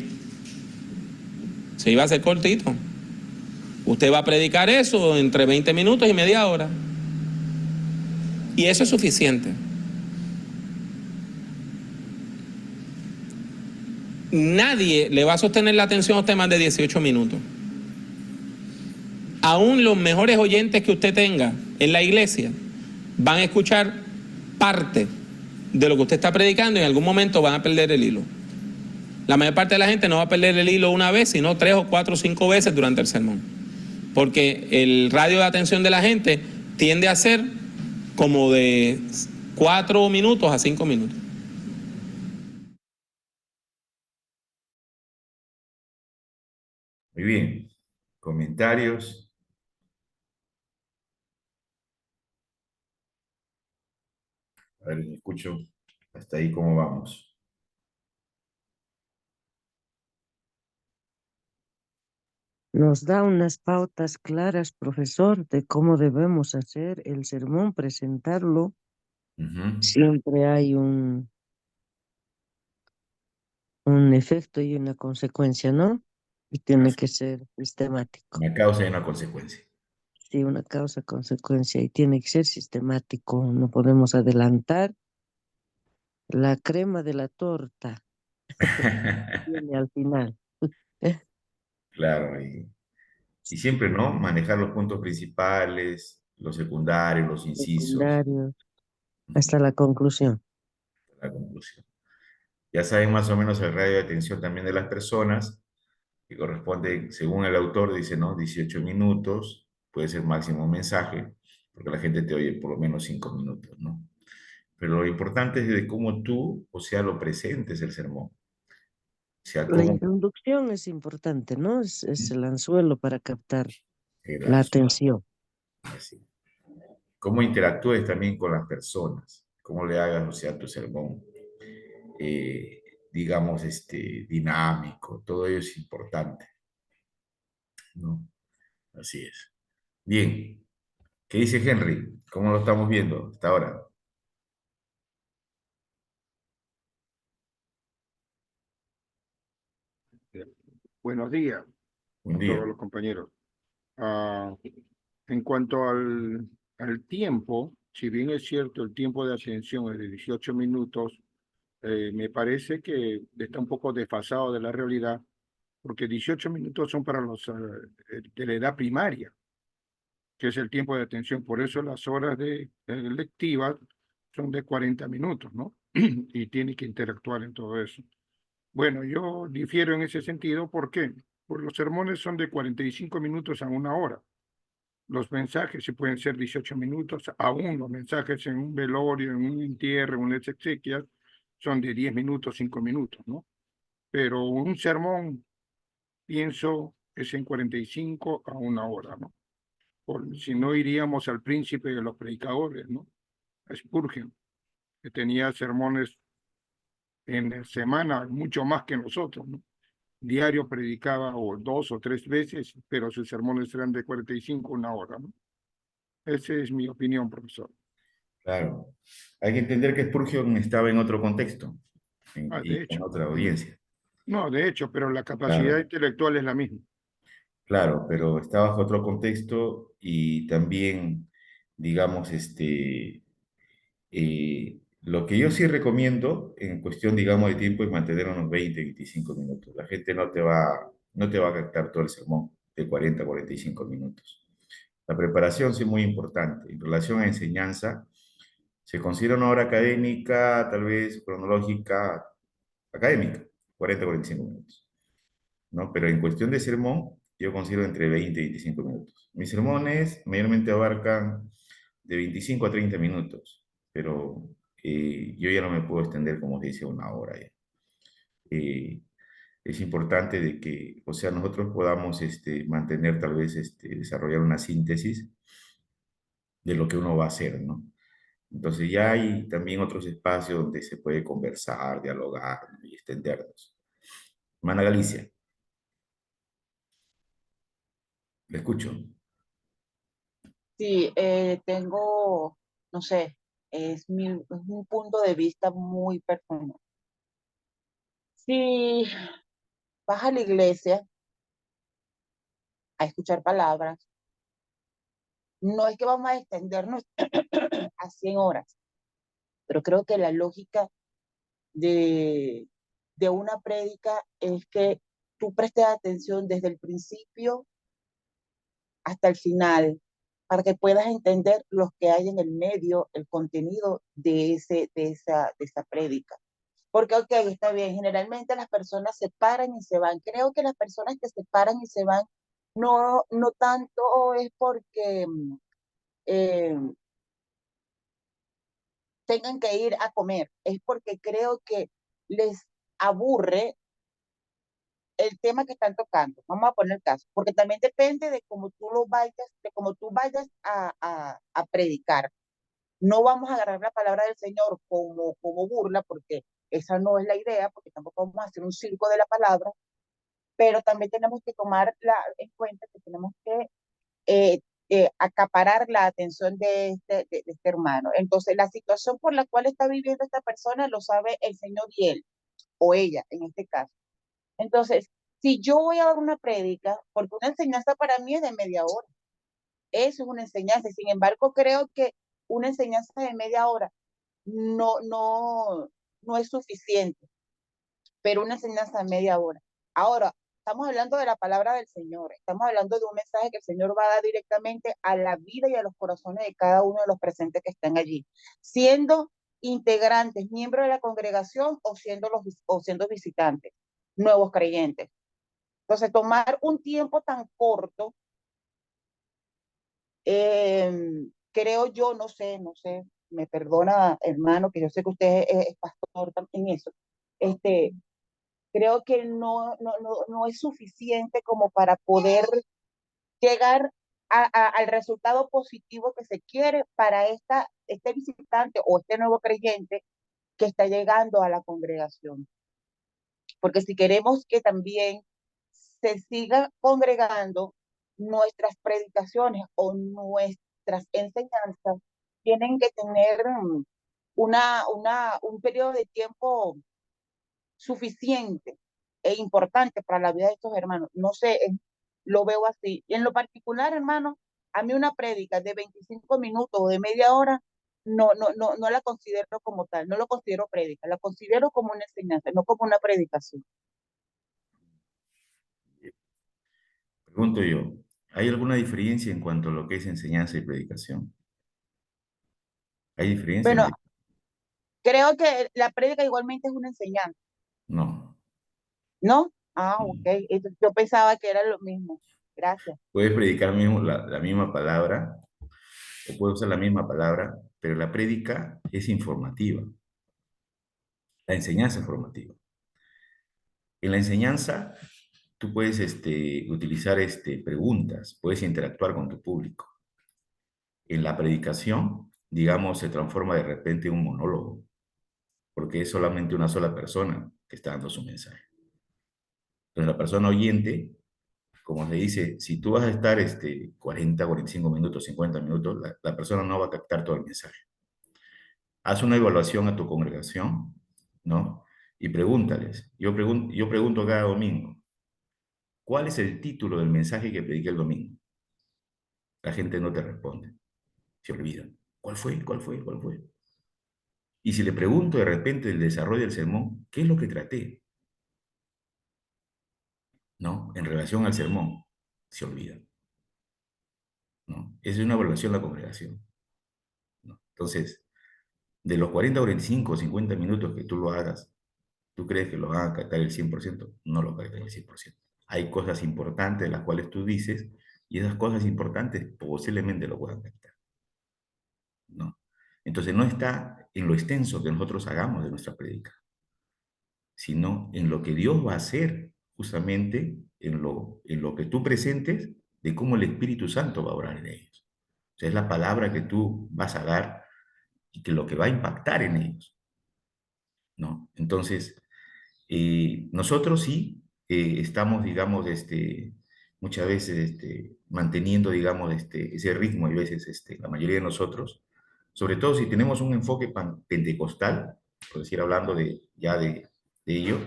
Sí, va a ser cortito. Usted va a predicar eso entre 20 minutos y media hora. Y eso es suficiente. Nadie le va a sostener la atención a usted más de 18 minutos. Aún los mejores oyentes que usted tenga en la iglesia van a escuchar parte de lo que usted está predicando y en algún momento van a perder el hilo. La mayor parte de la gente no va a perder el hilo una vez, sino 3 o 4 o 5 veces durante el sermón. Porque el radio de atención de la gente tiende a ser como de 4 minutos a 5 minutos. Muy bien. ¿Comentarios? A ver, escucho hasta ahí cómo vamos. Nos da unas pautas claras, profesor, de cómo debemos hacer el sermón, presentarlo. Siempre hay un efecto y una consecuencia, ¿no? Y tiene que ser sistemático. Una causa y una consecuencia. Sí, una causa-consecuencia y tiene que ser sistemático. No podemos adelantar la crema de la torta. Viene al final. Claro, y siempre, ¿no? Manejar los puntos principales, los secundarios, los incisos, Secundario, hasta la conclusión. la conclusión. Ya saben más o menos el radio de atención también de las personas, que corresponde, según el autor, dice, ¿no? 18 minutos, puede ser máximo mensaje, porque la gente te oye por lo menos 5 minutos, ¿no? Pero lo importante es de cómo tú, o sea, lo presentes el sermón. O sea, La cómo... introducción es importante, ¿no? Es el anzuelo para captar el la anzuelo, atención. así. cómo interactúes también con las personas, cómo le hagas, o sea, tu sermón, eh, digamos, dinámico, todo ello es importante, ¿no? Así es. Bien, ¿qué dice Henry? ¿Cómo lo estamos viendo hasta ahora? Buenos días Un a día. todos los compañeros. Ah, en cuanto al tiempo, si bien es cierto el tiempo de atención es de 18 minutos, me parece que está un poco desfasado de la realidad, porque 18 minutos son para los de la edad primaria, que es el tiempo de atención. Por eso las horas lectivas son de 40 minutos, ¿no? Y tiene que interactuar en todo eso. Bueno, yo difiero en ese sentido. ¿Por qué? Pues los sermones son de 45 minutos a 1 hora. Los mensajes sí pueden ser 18 minutos, aún los mensajes en un velorio, en un entierro, en unas exequias, son de 10 minutos, 5 minutos, ¿no? Pero un sermón, pienso, es en 45 a 1 hora, ¿no? Si no iríamos al príncipe de los predicadores, ¿no? A Spurgeon, que tenía sermones en semana mucho más que nosotros, ¿no? Diario predicaba o 2 o 3 veces, pero sus sermones eran de 45 a 1 hora, ¿no? Esa es mi opinión, profesor. Claro. Hay que entender que Spurgeon estaba en otro contexto De y con hecho, otra audiencia. no, de hecho, pero la capacidad Claro, intelectual es la misma. claro, pero está bajo otro contexto y también, digamos, lo que yo sí recomiendo en cuestión, digamos, de tiempo es mantener unos 20, 25 minutos. La gente no te va a captar todo el sermón de 40, 45 minutos. La preparación sí es muy importante. En relación a enseñanza, se considera una hora académica, tal vez cronológica, académica, 40, 45 minutos, ¿no? Pero en cuestión de sermón, yo considero entre 20 y 25 minutos. Mis sermones mayormente abarcan de 25 a 30 minutos, pero yo ya no me puedo extender, como se dice, 1 hora ya. Eh, es importante de que, o sea, nosotros podamos mantener, tal vez, desarrollar una síntesis de lo que uno va a hacer, ¿no? Entonces ya hay también otros espacios donde se puede conversar, dialogar, ¿no? Y extendernos. Hermana Galicia, le escucho. Sí, tengo, no sé, es un punto de vista muy personal. Si vas a la iglesia a escuchar palabras, no es que vamos a extendernos a 100 horas, pero creo que la lógica de, de una prédica es que tú prestes atención desde el principio hasta el final, para que puedas entender lo que hay en el medio, el contenido de esa prédica. Porque, ok, está bien, generalmente las personas se paran y se van. Creo que las personas que se paran y se van no tanto es porque eh, tengan que ir a comer, es porque creo que les aburre el tema que están tocando. Vamos a poner el caso, porque también depende de cómo tú lo vayas, de cómo tú vayas a predicar. No vamos a agarrar la palabra del Señor como burla, porque esa no es la idea, porque tampoco vamos a hacer un circo de la palabra, pero también tenemos que tomar en cuenta que tenemos que acaparar la atención de este hermano. Entonces, la situación por la cual está viviendo esta persona lo sabe el Señor y él, o ella en este caso. Entonces, si yo voy a dar una prédica, porque una enseñanza para mí es de media hora, eso es una enseñanza. Sin embargo, creo que una enseñanza de media hora no es suficiente, pero una enseñanza de media hora. Ahora, estamos hablando de la palabra del Señor, estamos hablando de un mensaje que el Señor va a dar directamente a la vida y a los corazones de cada uno de los presentes que están allí, siendo integrantes, miembros de la congregación o siendo visitantes, nuevos creyentes. Entonces, tomar un tiempo tan corto, creo yo, no sé, me perdona, hermano, que yo sé que usted es pastor en eso, este, creo que no es suficiente como para poder llegar al resultado positivo que se quiere para este visitante o este nuevo creyente que está llegando a la congregación. Porque si queremos que también se siga congregando, nuestras predicaciones o nuestras enseñanzas tienen que tener un periodo de tiempo suficiente e importante para la vida de estos hermanos. No sé, lo veo así. Y en lo particular, hermano, a mí una prédica de 25 minutos o de media hora no la considero como tal, no lo considero prédica, la considero como una enseñanza, no como una predicación. Pregunto yo, ¿hay alguna diferencia en cuanto a lo que es enseñanza y predicación? ¿Hay diferencia? Bueno, creo que la prédica igualmente es una enseñanza, No. ¿no? Ah, ok. Mm. Yo pensaba que era lo mismo. Gracias. Puedes predicar mismo la misma palabra, o puedes usar la misma palabra, pero la prédica es informativa. La enseñanza es formativa. En la enseñanza, tú puedes utilizar preguntas, puedes interactuar con tu público. En la predicación, digamos, se transforma de repente en un monólogo, porque es solamente una sola persona que está dando su mensaje. Entonces, la persona oyente, como se dice, si tú vas a estar 40, 45 minutos, 50 minutos, la persona no va a captar todo el mensaje. Haz una evaluación a tu congregación, ¿no? Y pregúntales. Yo pregunto cada domingo, ¿cuál es el título del mensaje que prediqué el domingo? La gente no te responde, se olvidan. ¿Cuál fue? ¿Cuál fue? ¿Cuál fue? Y si le pregunto de repente el desarrollo del sermón, ¿qué es lo que traté? ¿No? En relación al sermón, se olvidan. ¿No? Esa es una evaluación de la congregación, ¿no? Entonces, de los 40, 45, 50 minutos que tú lo hagas, ¿tú crees que lo van a captar el 100%? No lo captan el 100%. Hay cosas importantes las cuales tú dices y esas cosas importantes posiblemente lo puedan captar, ¿no? Entonces no está en lo extenso que nosotros hagamos de nuestra prédica, sino en lo que Dios va a hacer justamente en lo que tú presentes de cómo el Espíritu Santo va a obrar en ellos. O sea, es la palabra que tú vas a dar y que lo que va a impactar en ellos, ¿no? Entonces, nosotros sí estamos, digamos, muchas veces manteniendo, digamos, ese ritmo, y veces la mayoría de nosotros, sobre todo si tenemos un enfoque pentecostal, por decir, hablando de ello,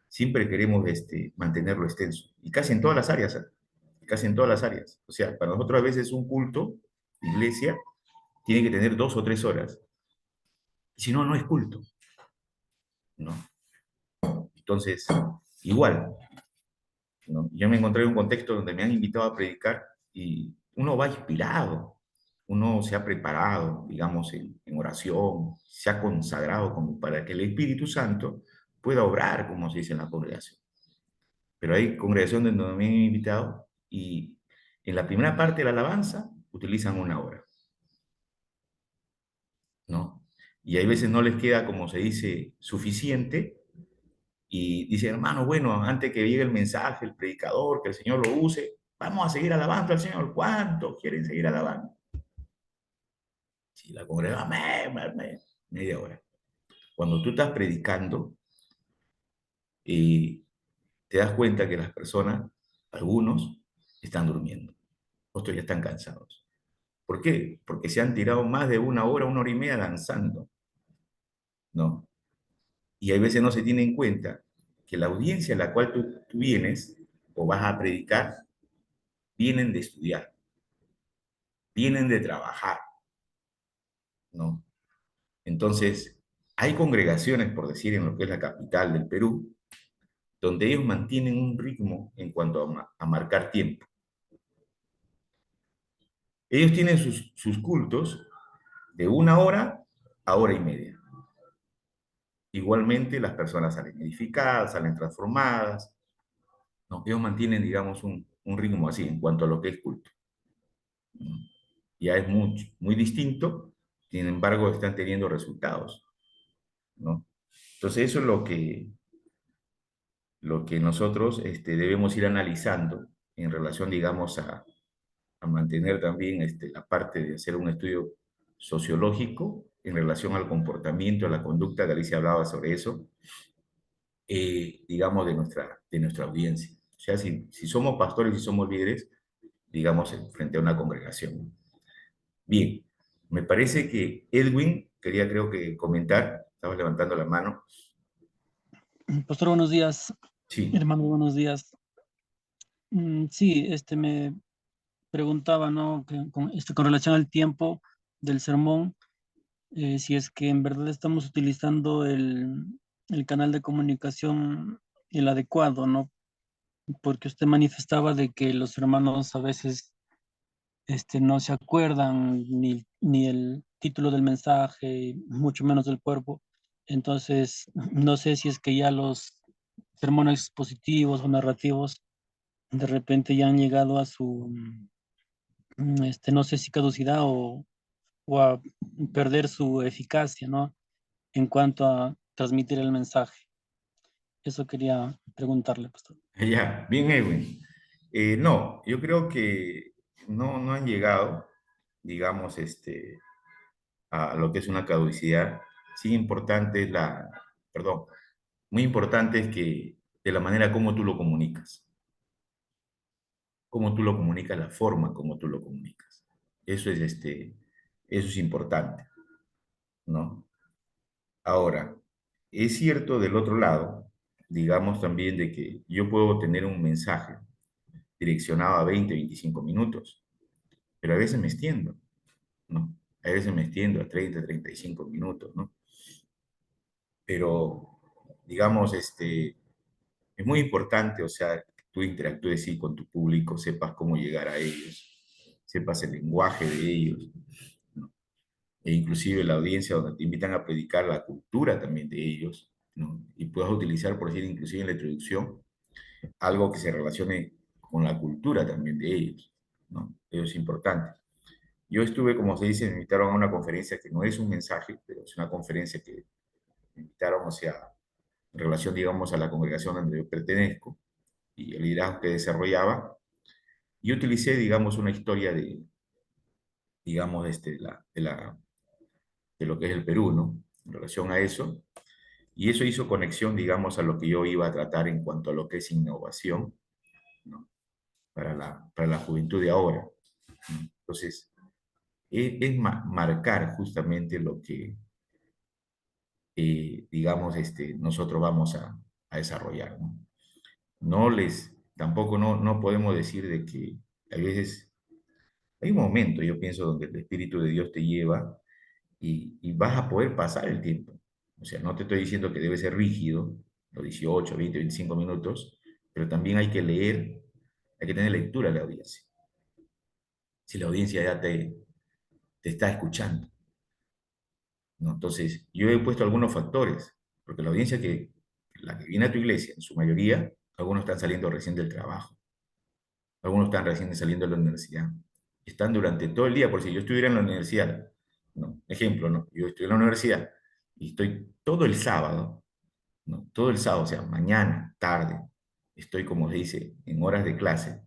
siempre queremos mantenerlo extenso, y casi en todas las áreas, ¿eh? Casi en todas las áreas. O sea, para nosotros a veces un culto, iglesia, tiene que tener 2 o 3 horas, y si no, no es culto, ¿no? Entonces, igual, ¿no? Yo me encontré en un contexto donde me han invitado a predicar y uno va inspirado, uno se ha preparado, digamos, en oración, se ha consagrado como para que el Espíritu Santo pueda obrar, como se dice en la congregación. Pero hay congregaciones donde me han invitado y en la primera parte de la alabanza utilizan 1 hora, ¿no? Y hay veces no les queda, como se dice, suficiente y dicen, hermano, bueno, antes que llegue el mensaje, el predicador, que el Señor lo use, vamos a seguir alabando al Señor. ¿Cuántos quieren seguir alabando? Si la congregación, media hora. Cuando tú estás predicando, te das cuenta que las personas, algunos, están durmiendo, otros ya están cansados. ¿Por qué? Porque se han tirado más de 1 hora, 1 hora y media danzando, ¿no? Y hay veces no se tiene en cuenta que la audiencia a la cual tú vienes o vas a predicar, vienen de estudiar, vienen de trabajar, ¿no? Entonces, hay congregaciones, por decir, en lo que es la capital del Perú, donde ellos mantienen un ritmo en cuanto a marcar tiempo. Ellos tienen sus cultos de 1 hora a 1 hora y media. Igualmente, las personas salen edificadas, salen transformadas, ¿no? Ellos mantienen, digamos, un ritmo así en cuanto a lo que es culto, ¿no? Ya es muy distinto, sin embargo, están teniendo resultados, ¿no? Entonces, eso es lo que nosotros debemos ir analizando en relación, digamos, a mantener también la parte de hacer un estudio sociológico en relación al comportamiento, a la conducta. Galicia hablaba sobre eso, digamos, de nuestra audiencia. O sea, si somos pastores y somos líderes, digamos, frente a una congregación. Bien, me parece que Edwin quería, creo que, comentar, estaba levantando la mano. Pastor, buenos días. Sí. Hermano, buenos días. Sí, me preguntaba, ¿no? Con relación al tiempo del sermón, si es que en verdad estamos utilizando el canal de comunicación el adecuado, ¿no? Porque usted manifestaba de que los hermanos a veces no se acuerdan ni el título del mensaje, mucho menos del cuerpo. Entonces, no sé si es que ya los sermones expositivos o narrativos de repente ya han llegado a su, no sé si caducidad o a perder su eficacia, ¿no? En cuanto a transmitir el mensaje. Eso quería preguntarle, pastor. Ya, bien, Edwin. No, yo creo que no han llegado, digamos, a lo que es una caducidad. Sí, importante es perdón, muy importante es que de la manera como tú lo comunicas, la forma como tú lo comunicas. Eso es importante, ¿no? Ahora, es cierto del otro lado, digamos también de que yo puedo tener un mensaje direccionado a 20, 25 minutos, pero a veces me extiendo, ¿no? A veces me extiendo a 30, 35 minutos, ¿no? Pero, digamos, es muy importante, o sea, que tú interactúes sí, con tu público, sepas cómo llegar a ellos, sepas el lenguaje de ellos, ¿no? E inclusive la audiencia donde te invitan a predicar la cultura también de ellos, ¿no? Y puedas utilizar, por decir, inclusive en la introducción, algo que se relacione con la cultura también de ellos, ¿no? Eso es importante. Yo estuve, como se dice, me invitaron a una conferencia que no es un mensaje, pero es una conferencia que me invitaron, o sea, en relación, digamos, a la congregación donde yo pertenezco y el liderazgo que desarrollaba. Y utilicé, digamos, una historia digamos, de lo que es el Perú, ¿no? En relación a eso. Y eso hizo conexión, digamos, a lo que yo iba a tratar en cuanto a lo que es innovación, ¿no? Para la juventud de ahora, ¿no? Entonces, es marcar justamente lo que, digamos, nosotros vamos a desarrollar, ¿no? Tampoco no podemos decir de que a veces, hay un momento, yo pienso, donde el Espíritu de Dios te lleva y vas a poder pasar el tiempo. O sea, no te estoy diciendo que debe ser rígido, los 18, 20, 25 minutos, pero también hay que leer, hay que tener lectura a la audiencia. Si la audiencia ya te está escuchando, ¿no? Entonces, yo he puesto algunos factores, porque la audiencia la que viene a tu iglesia, en su mayoría, algunos están saliendo recién del trabajo, algunos están recién saliendo de la universidad, están durante todo el día, por si yo estuviera en la universidad, ¿no? Ejemplo, ¿no? Yo estoy en la universidad y estoy todo el sábado, ¿no? Todo el sábado, o sea, mañana, tarde, estoy, como se dice, en horas de clase,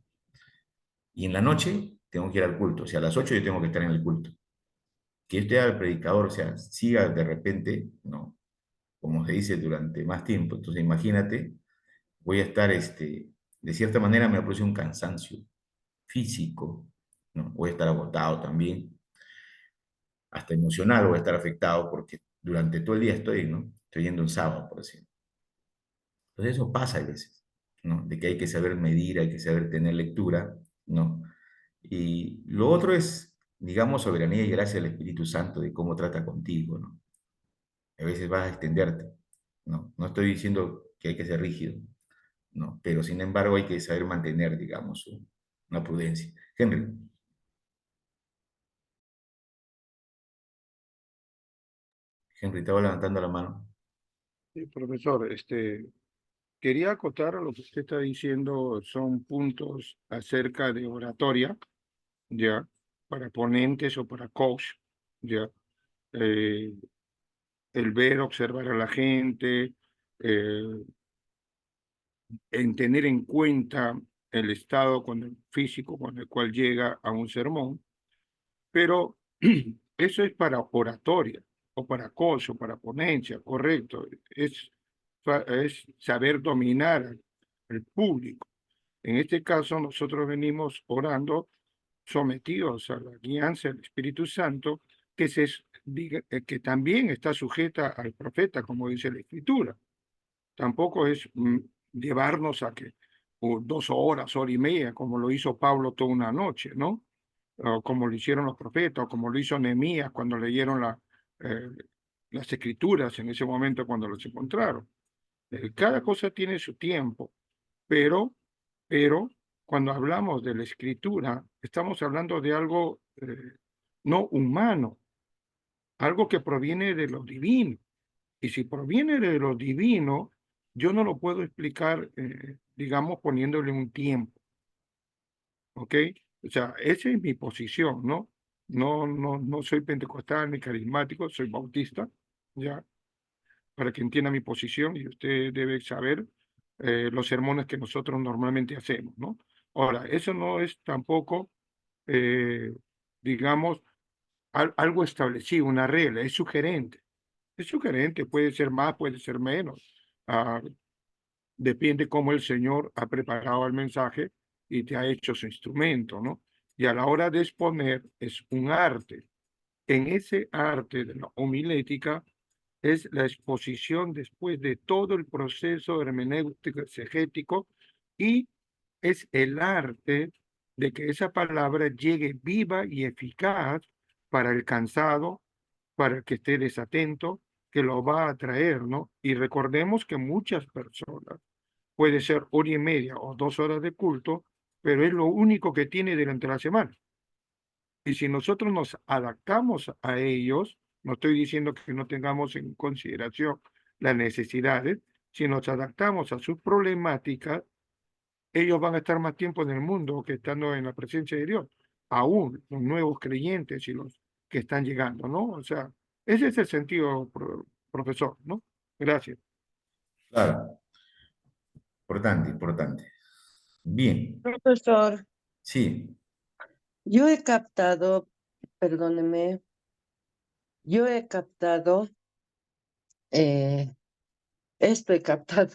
y en la noche tengo que ir al culto, o sea, a las 8 yo tengo que estar en el culto. Que este al predicador, o sea, siga de repente, ¿no? Como se dice, durante más tiempo. Entonces, imagínate, voy a estar, de cierta manera me produce un cansancio físico, ¿no? Voy a estar agotado también, hasta emocional voy a estar afectado porque durante todo el día estoy, ¿no? Estoy yendo un sábado, por decirlo. Entonces, eso pasa a veces, ¿no? De que hay que saber medir, hay que saber tener lectura, ¿no? Y lo otro es, digamos, soberanía y gracia del Espíritu Santo de cómo trata contigo, ¿no? A veces vas a extenderte, ¿no? No estoy diciendo que hay que ser rígido, ¿no? Pero sin embargo hay que saber mantener, digamos, una prudencia. Henry. Henry, estaba levantando la mano. Sí, profesor, quería acotar a lo que usted está diciendo, son puntos acerca de oratoria, ya, para ponentes o para coach, ya. El ver, observar a la gente, en tener en cuenta el estado físico con el cual llega a un sermón, pero eso es para oratoria, o para cosa, para ponencia, correcto. Es saber dominar al público. En este caso, nosotros venimos orando sometidos a la guianza del Espíritu Santo, que también está sujeta al profeta, como dice la Escritura. Tampoco es llevarnos a que 2 horas, hora y media, como lo hizo Pablo toda una noche, ¿no? O como lo hicieron los profetas, o como lo hizo Nehemías cuando leyeron las Escrituras en ese momento cuando los encontraron. Cada cosa tiene su tiempo, pero cuando hablamos de la Escritura, estamos hablando de algo no humano, algo que proviene de lo divino. Y si proviene de lo divino, yo no lo puedo explicar, digamos, poniéndole un tiempo. ¿Ok? O sea, esa es mi posición, ¿no? No soy pentecostal ni carismático, soy bautista, ¿ya? Para que entienda mi posición, y usted debe saber los sermones que nosotros normalmente hacemos, ¿no? Ahora, eso no es tampoco, digamos, algo establecido, una regla, es sugerente. Es sugerente, puede ser más, puede ser menos. Depende cómo el Señor ha preparado el mensaje y te ha hecho su instrumento, ¿no? Y a la hora de exponer es un arte. En ese arte de la homilética es la exposición después de todo el proceso hermenéutico exegético, y es el arte de que esa palabra llegue viva y eficaz para el cansado, para el que esté desatento, que lo va a traer, ¿no? Y recordemos que muchas personas, puede ser hora y media o 2 horas de culto, pero es lo único que tiene durante la semana. Y si nosotros nos adaptamos a ellos, no estoy diciendo que no tengamos en consideración las necesidades, si nos adaptamos a sus problemáticas, ellos van a estar más tiempo en el mundo que estando en la presencia de Dios. Aún los nuevos creyentes y los que están llegando, ¿no? O sea, ese es el sentido, profesor, ¿no? Gracias. Claro, importante, importante. Bien, Profesor, sí, yo he captado, perdóneme, yo he captado, esto he captado,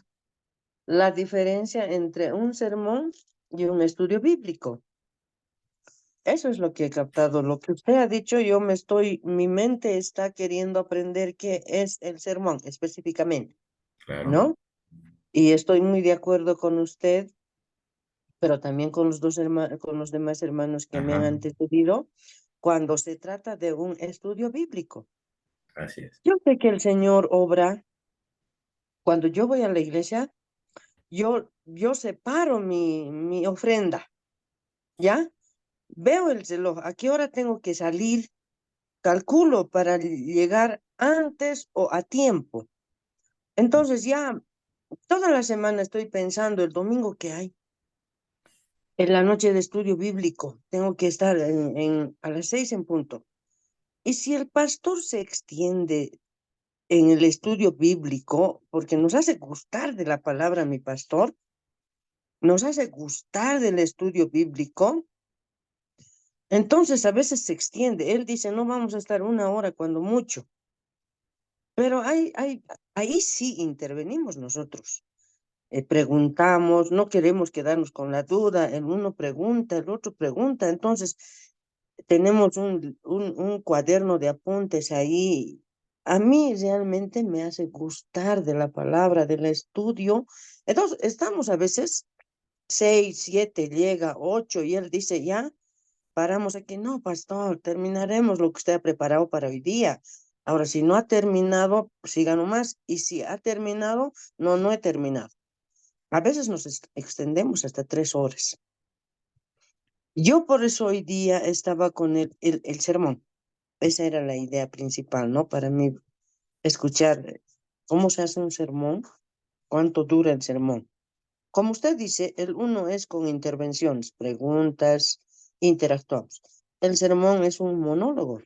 la diferencia entre un sermón y un estudio bíblico. Eso es lo que he captado. Lo que usted ha dicho, mi mente está queriendo aprender qué es el sermón específicamente, claro, ¿no? Y estoy muy de acuerdo con usted, pero también con con los demás hermanos que me han ajá, antecedido, cuando se trata de un estudio bíblico. así es. Yo sé que el Señor obra. Cuando yo voy a la iglesia, yo separo mi ofrenda, ¿ya? Veo el reloj, a qué hora tengo que salir, calculo para llegar antes o a tiempo. Entonces ya toda la semana estoy pensando el domingo que hay, en la noche de estudio bíblico, tengo que estar a las 6 en punto. Y si el pastor se extiende en el estudio bíblico, porque nos hace gustar de la palabra, mi pastor, nos hace gustar del estudio bíblico, entonces a veces se extiende. Él dice, no vamos a estar 1 hora cuando mucho. Pero ahí sí intervenimos nosotros. Preguntamos, no queremos quedarnos con la duda. El uno pregunta, el otro pregunta. Entonces tenemos un cuaderno de apuntes ahí. A mí realmente me hace gustar de la palabra, del estudio. Entonces estamos a veces 6, 7, llega 8 y él dice, ya, paramos aquí. No, pastor, terminaremos lo que usted ha preparado para hoy día. Ahora, si no ha terminado, siga nomás. Y si ha terminado, no he terminado. A veces nos extendemos hasta 3 horas. Yo por eso hoy día estaba con el sermón. Esa era la idea principal, ¿no? Para mí, escuchar cómo se hace un sermón, cuánto dura el sermón. Como usted dice, el uno es con intervenciones, preguntas, interactuamos. El sermón es un monólogo,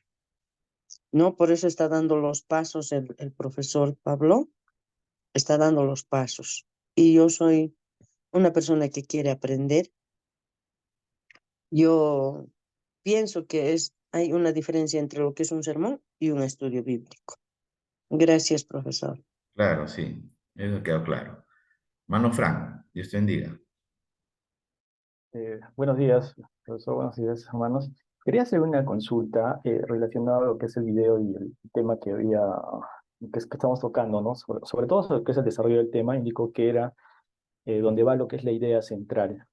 ¿no? Por eso está dando los pasos el profesor Pablo, está dando los pasos. Y yo soy una persona que quiere aprender, Yo pienso que hay una diferencia entre lo que es un sermón y un estudio bíblico. Gracias, profesor. Claro, sí, eso quedó claro. Mano Fran, Dios te bendiga. Buenos días, profesor. Buenos días, hermanos. Quería hacer una consulta relacionada a lo que es el video y el tema que estamos tocando, ¿no? Sobre todo sobre lo que es el desarrollo del tema, indicó que era donde va lo que es la idea central.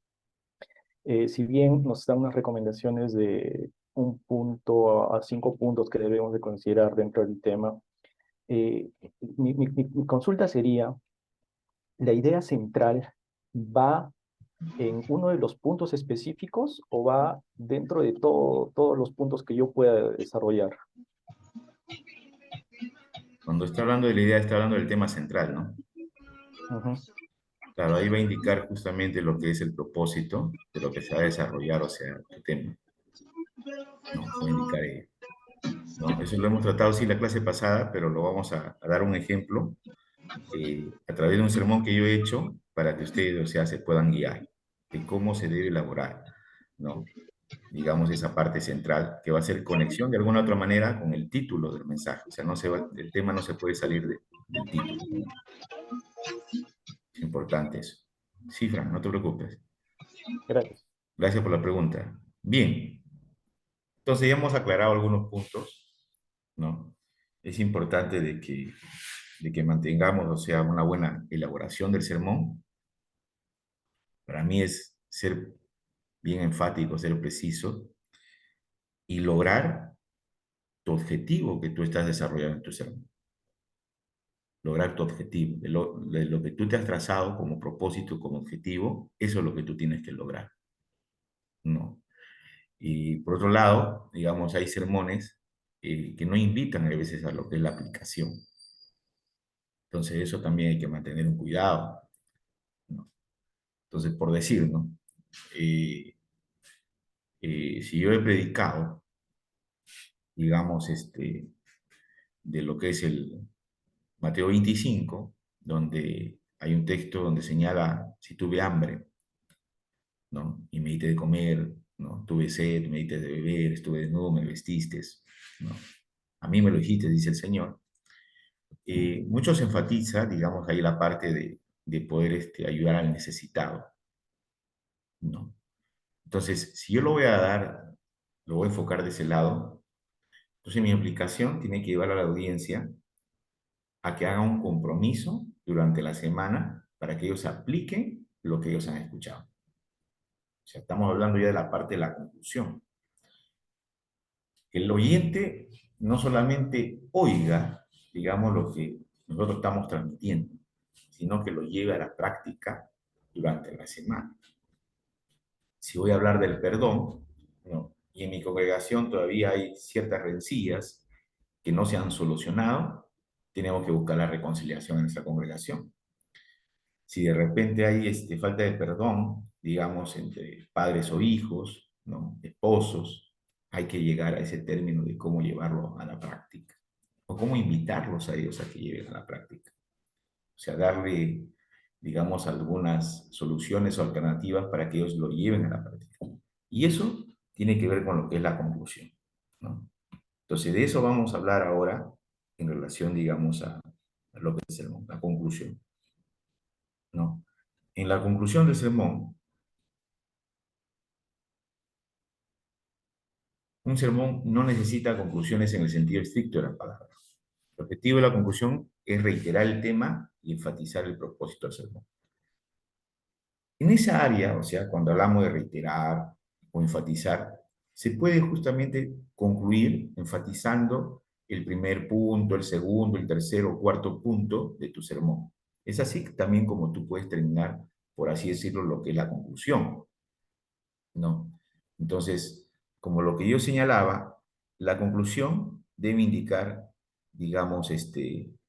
Si bien nos dan unas recomendaciones de 1 punto a 5 puntos que debemos de considerar dentro del tema, mi consulta sería, ¿la idea central va en uno de los puntos específicos o va dentro de todos los puntos que yo pueda desarrollar? Cuando está hablando de la idea, está hablando del tema central, ¿no? Ujú. Claro, ahí va a indicar justamente lo que es el propósito de lo que se va a desarrollar, o sea, el tema. No, va a indicar ello. ¿No? Eso lo hemos tratado sí la clase pasada, pero lo vamos a dar un ejemplo a través de un sermón que yo he hecho para que ustedes, o sea, se puedan guiar de cómo se debe elaborar, ¿no? Digamos, esa parte central, que va a ser conexión de alguna otra manera con el título del mensaje. O sea, el tema no se puede salir del título, ¿no? Es importante eso. Sí, Fran, no te preocupes. Gracias. Gracias por la pregunta. Bien. Entonces ya hemos aclarado algunos puntos, ¿no? Es importante de que mantengamos, o sea, una buena elaboración del sermón. Para mí es ser bien enfático, ser preciso y lograr tu objetivo que tú estás desarrollando en tu sermón. Lograr tu objetivo, de lo que tú te has trazado como propósito, como objetivo, eso es lo que tú tienes que lograr, ¿no? Y por otro lado, digamos, hay sermones que no invitan a veces a lo que es la aplicación. Entonces eso también hay que mantener un cuidado, ¿no? Entonces, por decir, ¿no? Si yo he predicado, digamos, de lo que es el Mateo 25, donde hay un texto donde señala, si tuve hambre, ¿no? Y me diste de comer, ¿no? Tuve sed, me diste de beber, estuve desnudo, me vestiste, ¿no? A mí me lo dijiste, dice el Señor. Muchos enfatiza, digamos, ahí la parte de poder ayudar al necesitado, ¿no? Entonces, si yo lo voy a dar, lo voy a enfocar de ese lado, entonces mi implicación tiene que llevar a la audiencia a que haga un compromiso durante la semana para que ellos apliquen lo que ellos han escuchado. O sea, estamos hablando ya de la parte de la conclusión. El oyente no solamente oiga, digamos, lo que nosotros estamos transmitiendo, sino que lo lleve a la práctica durante la semana. Si voy a hablar del perdón, ¿no? Y en mi congregación todavía hay ciertas rencillas que no se han solucionado, tenemos que buscar la reconciliación en nuestra congregación. Si de repente hay falta de perdón, digamos, entre padres o hijos, ¿no? Esposos, hay que llegar a ese término de cómo llevarlo a la práctica, o cómo invitarlos a ellos a que lleguen a la práctica. O sea, darle, digamos, algunas soluciones o alternativas para que ellos lo lleven a la práctica. Y eso tiene que ver con lo que es la conclusión, ¿no? Entonces, de eso vamos a hablar ahora en relación, digamos, a lo que es el sermón, la conclusión, ¿no? En la conclusión del sermón, un sermón no necesita conclusiones en el sentido estricto de la palabra. El objetivo de la conclusión es reiterar el tema y enfatizar el propósito del sermón. En esa área, o sea, cuando hablamos de reiterar o enfatizar, se puede justamente concluir enfatizando el primer punto, el segundo, el tercero o cuarto punto de tu sermón. Es así también como tú puedes terminar, por así decirlo, lo que es la conclusión, ¿no? Entonces, como lo que yo señalaba, la conclusión debe indicar, digamos,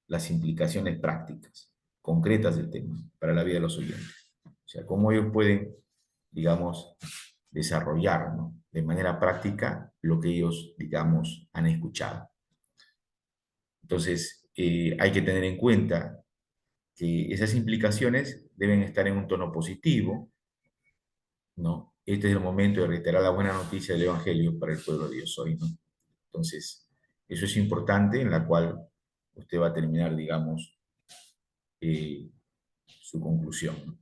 las implicaciones prácticas, concretas del tema para la vida de los oyentes. O sea, cómo ellos pueden, digamos, desarrollar, ¿no? De manera práctica lo que ellos, digamos, han escuchado. Entonces, hay que tener en cuenta que esas implicaciones deben estar en un tono positivo, ¿no? este es el momento de reiterar la buena noticia del Evangelio para el pueblo de Dios hoy, ¿no? Entonces, eso es importante, en la cual usted va a terminar, digamos, su conclusión, ¿no?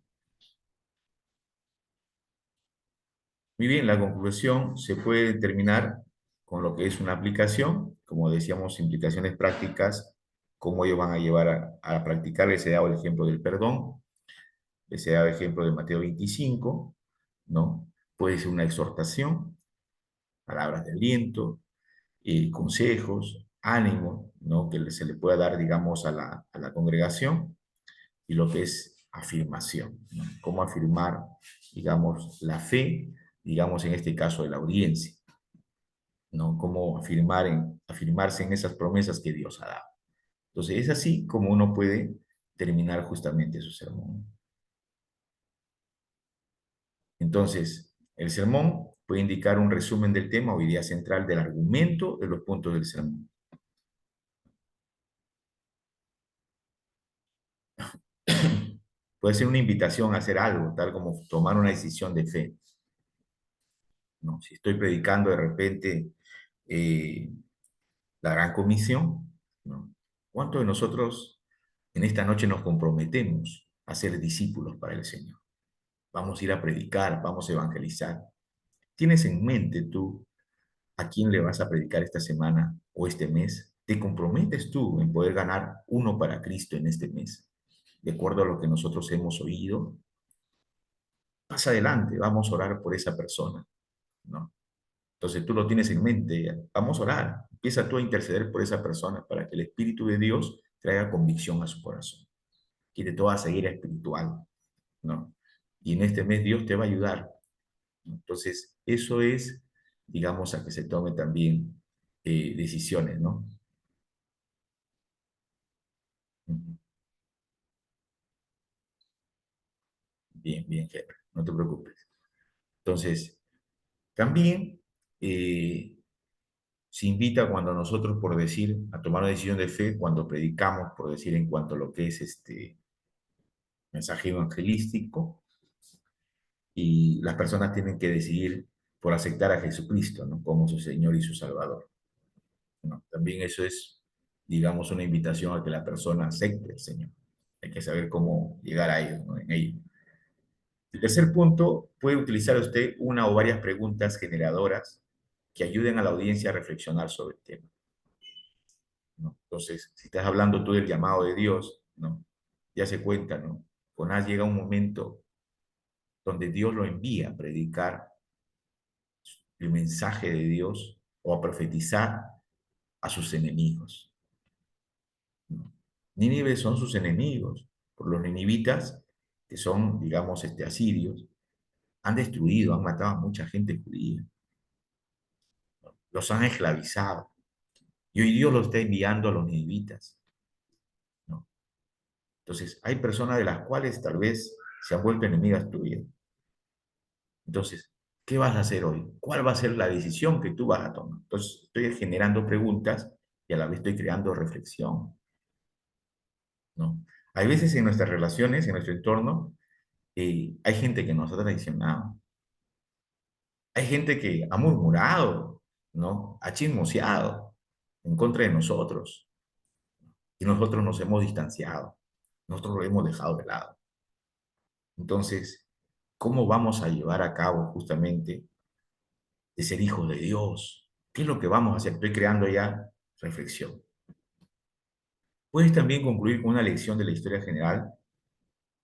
Muy bien, la conclusión se puede terminar con lo que es una aplicación, como decíamos, implicaciones prácticas, cómo ellos van a llevar a practicar. Les he dado el ejemplo del perdón, les he dado el ejemplo de Mateo 25, ¿no? Puede ser una exhortación, palabras de aliento, consejos, ánimo, ¿no? Que se le pueda dar, digamos, a la congregación, y lo que es afirmación, ¿no? Cómo afirmar, digamos, la fe, digamos, en este caso de la audiencia, ¿no? Cómo afirmarse en esas promesas que Dios ha dado. Entonces, es así como uno puede terminar justamente su sermón. Entonces, el sermón puede indicar un resumen del tema o idea central del argumento de los puntos del sermón. Puede ser una invitación a hacer algo, tal como tomar una decisión de fe, ¿no? Si estoy predicando de repente la gran comisión, ¿no? ¿Cuántos de nosotros en esta noche nos comprometemos a ser discípulos para el Señor? Vamos a ir a predicar, vamos a evangelizar. ¿Tienes en mente tú a quién le vas a predicar esta semana o este mes? ¿Te comprometes tú en poder ganar uno para Cristo en este mes? De acuerdo a lo que nosotros hemos oído, pasa adelante, vamos a orar por esa persona, ¿no? Entonces tú lo tienes en mente, vamos a orar, empieza tú a interceder por esa persona para que el Espíritu de Dios traiga convicción a su corazón. Quiere toda ceguera espiritual, ¿no? Y en este mes Dios te va a ayudar. Entonces, eso es, digamos, a que se tome también decisiones, ¿no? Bien, bien, Henry, no te preocupes. Entonces, también se invita cuando nosotros, por decir, a tomar una decisión de fe, cuando predicamos, por decir, en cuanto a lo que es este mensaje evangelístico, y las personas tienen que decidir por aceptar a Jesucristo, ¿no? Como su Señor y su Salvador, ¿no? También eso es, digamos, una invitación a que la persona acepte al Señor. Hay que saber cómo llegar a ello, ¿no? En ello. El tercer punto, puede utilizar usted una o varias preguntas generadoras que ayuden a la audiencia a reflexionar sobre el tema, ¿no? Entonces, si estás hablando tú del llamado de Dios, ¿no? Ya se cuenta, ¿no? Jonás llega un momento donde Dios lo envía a predicar el mensaje de Dios o a profetizar a sus enemigos, ¿no? Nínive son sus enemigos, por los ninivitas, que son, digamos, asirios, han destruido, han matado a mucha gente judía, ¿no? Los han esclavizado, y hoy Dios los está enviando a los ninivitas, ¿no? Entonces, hay personas de las cuales tal vez se han vuelto enemigas tuyas. Entonces, ¿qué vas a hacer hoy? ¿Cuál va a ser la decisión que tú vas a tomar? Entonces, estoy generando preguntas y a la vez estoy creando reflexión, ¿no? Hay veces en nuestras relaciones, en nuestro entorno, hay gente que nos ha traicionado. Hay gente que ha murmurado, ¿no? Ha chismoseado en contra de nosotros. Y nosotros nos hemos distanciado. Nosotros lo hemos dejado de lado. Entonces, ¿cómo vamos a llevar a cabo justamente de ser hijos de Dios? ¿Qué es lo que vamos a hacer? Estoy creando ya reflexión. Puedes también concluir con una lección de la historia general,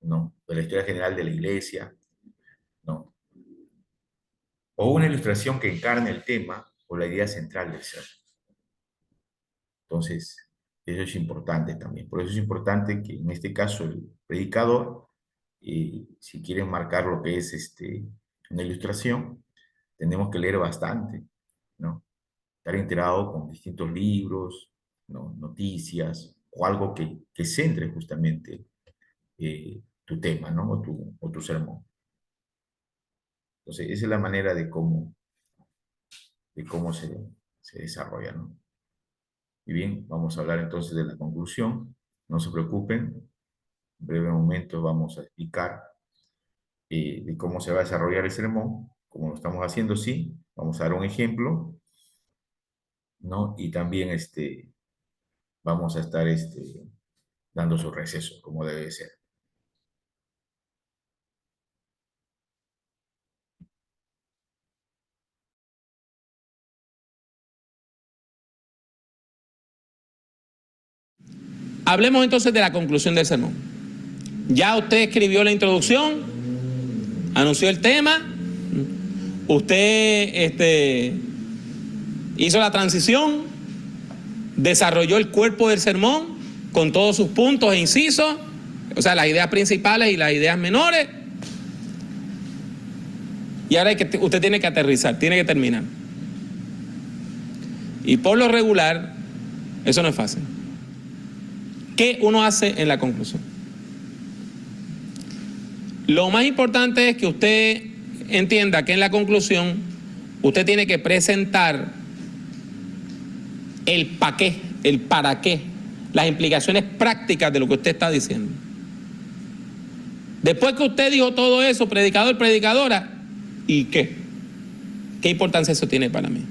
¿no? De la historia general de la iglesia, ¿no? O una ilustración que encarne el tema o la idea central del ser. Entonces, eso es importante también. Por eso es importante que en este caso el predicador, si quieren marcar lo que es una ilustración, tenemos que leer bastante, ¿no? Estar enterado con distintos libros, ¿no? Noticias, o algo que centre justamente tu tema, ¿no? O tu sermón. Entonces, esa es la manera de cómo se desarrolla, ¿no? Y bien, vamos a hablar entonces de la conclusión. No se preocupen, en breve momento vamos a explicar de cómo se va a desarrollar el sermón como lo estamos haciendo, sí, vamos a dar un ejemplo, ¿no? Y también vamos a estar dando su receso, como debe ser. Hablemos entonces de la conclusión del sermón. Ya usted escribió la introducción, anunció el tema, usted hizo la transición, desarrolló el cuerpo del sermón con todos sus puntos e incisos, o sea, las ideas principales y las ideas menores. Y ahora usted tiene que aterrizar, tiene que terminar. Y por lo regular, eso no es fácil. ¿Qué uno hace en la conclusión? Lo más importante es que usted entienda que en la conclusión usted tiene que presentar el para qué, las implicaciones prácticas de lo que usted está diciendo. Después que usted dijo todo eso, predicador, predicadora, ¿y qué? ¿Qué importancia eso tiene para mí?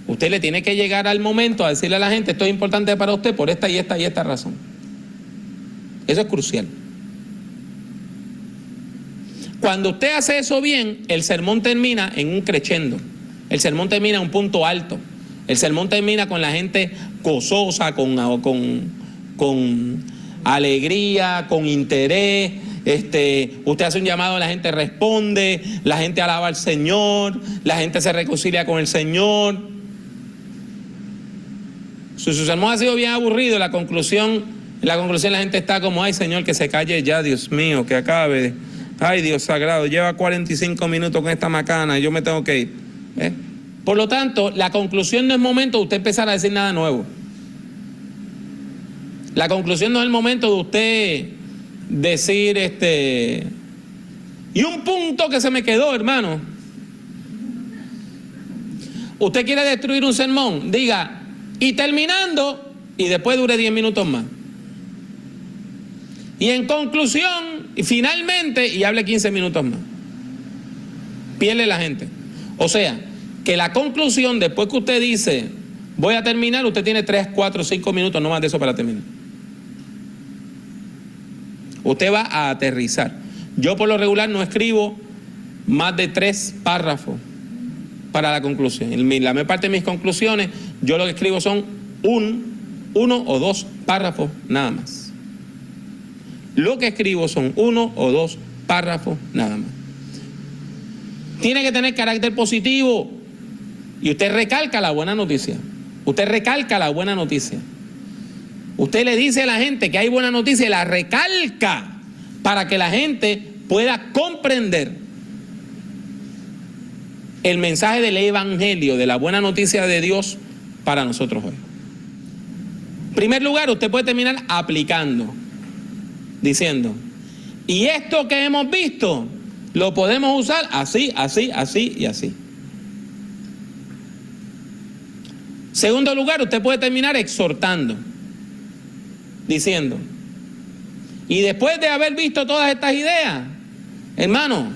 Usted le tiene que llegar al momento a decirle a la gente, esto es importante para usted por esta y esta y esta razón. Eso es crucial. Cuando usted hace eso bien, el sermón termina en un crescendo. El sermón termina en un punto alto. El sermón termina con la gente gozosa, con alegría, con interés. Usted hace un llamado, la gente responde, la gente alaba al Señor, la gente se reconcilia con el Señor. Si su sermón ha sido bien aburrido, en la conclusión la gente está como, ay Señor, que se calle ya, Dios mío, que acabe. Ay Dios sagrado, lleva 45 minutos con esta macana y yo me tengo que ir. Por lo tanto, la conclusión no es momento de usted empezar a decir nada nuevo. La conclusión no es el momento de usted decir, y un punto que se me quedó, hermano. Usted quiere destruir un sermón, diga, y terminando, y después dure 10 minutos más. Y en conclusión, y finalmente, y hable 15 minutos más. Pierde la gente. O sea, que la conclusión, después que usted dice, voy a terminar, usted tiene 3, 4, 5 minutos, no más de eso para terminar. Usted va a aterrizar. Yo por lo regular no escribo más de 3 párrafos para la conclusión. La mayor parte de mis conclusiones, yo lo que escribo son 1 o 2 párrafos nada más. Lo que escribo son 1 o 2 párrafos nada más. Tiene que tener carácter positivo. Y usted recalca la buena noticia. Usted recalca la buena noticia. Usted le dice a la gente que hay buena noticia y la recalca para que la gente pueda comprender el mensaje del evangelio, de la buena noticia de Dios para nosotros hoy. En primer lugar, usted puede terminar aplicando, diciendo, y esto que hemos visto lo podemos usar así, así, así y así. Segundo lugar, usted puede terminar exhortando, diciendo, y después de haber visto todas estas ideas, hermano,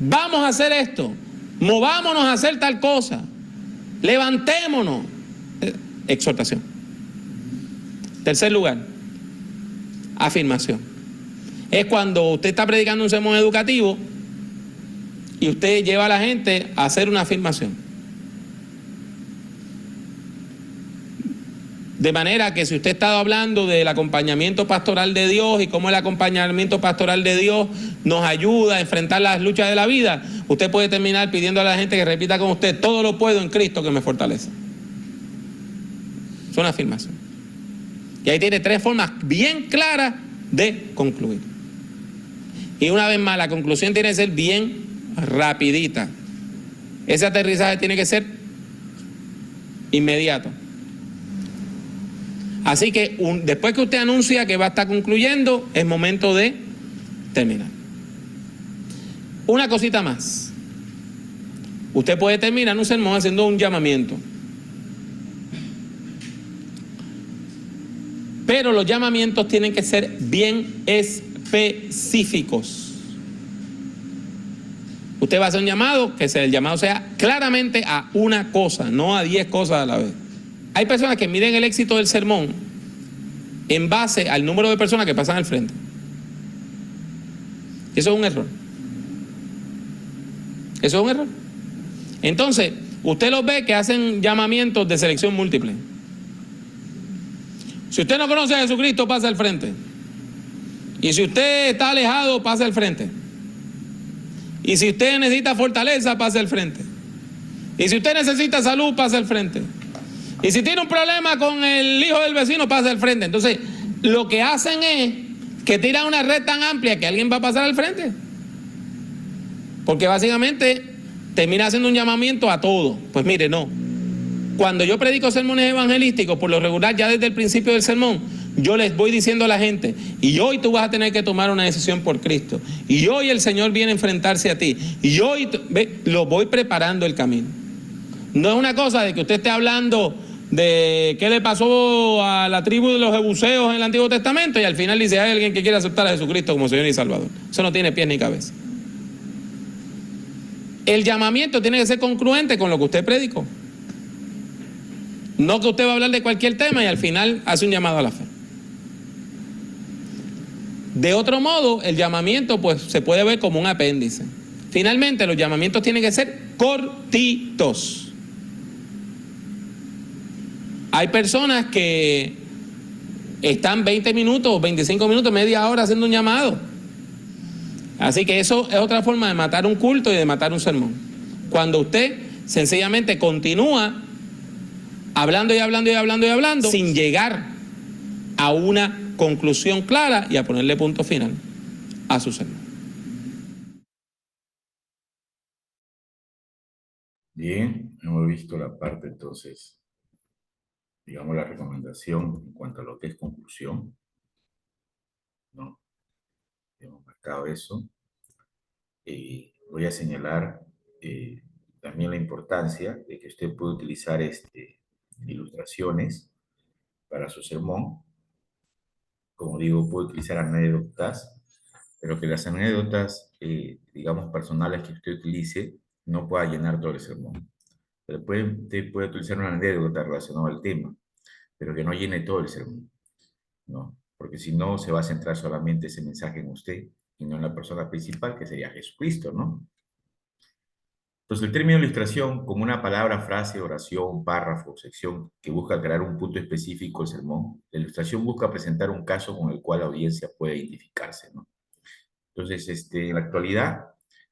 vamos a hacer esto, movámonos a hacer tal cosa, levantémonos. Exhortación. Tercer lugar, afirmación. Es cuando usted está predicando un sermón educativo y usted lleva a la gente a hacer una afirmación. De manera que si usted ha estado hablando del acompañamiento pastoral de Dios y cómo el acompañamiento pastoral de Dios nos ayuda a enfrentar las luchas de la vida, usted puede terminar pidiendo a la gente que repita con usted, todo lo puedo en Cristo que me fortalece. Es una afirmación. Y ahí tiene 3 formas bien claras de concluir. Y una vez más, la conclusión tiene que ser bien rapidita. Ese aterrizaje tiene que ser inmediato. Así que después que usted anuncia que va a estar concluyendo, es momento de terminar. Una cosita más. Usted puede terminar un sermón haciendo un llamamiento. Pero los llamamientos tienen que ser bien específicos. Usted va a hacer un llamado, que el llamado sea claramente a una cosa, no a 10 cosas a la vez. Hay personas que miden el éxito del sermón en base al número de personas que pasan al frente. Eso es un error. Eso es un error. Entonces, usted los ve que hacen llamamientos de selección múltiple. Si usted no conoce a Jesucristo, pasa al frente. Y si usted está alejado, pasa al frente. Y si usted necesita fortaleza, pase al frente. Y si usted necesita salud, pase al frente. Y si tiene un problema con el hijo del vecino, pase al frente. Entonces, lo que hacen es que tiran una red tan amplia que alguien va a pasar al frente. Porque básicamente termina haciendo un llamamiento a todo. Pues mire, no. Cuando yo predico sermones evangelísticos, por lo regular, ya desde el principio del sermón, yo les voy diciendo a la gente, y hoy tú vas a tener que tomar una decisión por Cristo, y hoy el Señor viene a enfrentarse a ti, y hoy lo voy preparando el camino. No es una cosa de que usted esté hablando de qué le pasó a la tribu de los jebuseos en el Antiguo Testamento, y al final dice, hay alguien que quiere aceptar a Jesucristo como Señor y Salvador. Eso no tiene pies ni cabeza. El llamamiento tiene que ser congruente con lo que usted predicó. No que usted va a hablar de cualquier tema y al final hace un llamado a la fe. De otro modo, el llamamiento pues se puede ver como un apéndice. Finalmente, los llamamientos tienen que ser cortitos. Hay personas que están 20 minutos, 25 minutos, media hora haciendo un llamado. Así que eso es otra forma de matar un culto y de matar un sermón. Cuando usted sencillamente continúa hablando y hablando y hablando y hablando sin llegar a una conclusión clara y a ponerle punto final a su sermón. Bien, hemos visto la parte entonces, digamos la recomendación en cuanto a lo que es conclusión, ¿no? Hemos marcado eso. Voy a señalar también la importancia de que usted puede utilizar ilustraciones para su sermón. Como digo, puede utilizar anécdotas, pero que las anécdotas, digamos, personales que usted utilice, no pueda llenar todo el sermón. Usted puede utilizar una anécdota relacionada al tema, pero que no llene todo el sermón, ¿no? Porque si no, se va a centrar solamente ese mensaje en usted y no en la persona principal, que sería Jesucristo, ¿no? Entonces, el término ilustración, como una palabra, frase, oración, párrafo, sección que busca crear un punto específico del sermón, la ilustración busca presentar un caso con el cual la audiencia puede identificarse, ¿no? Entonces, en la actualidad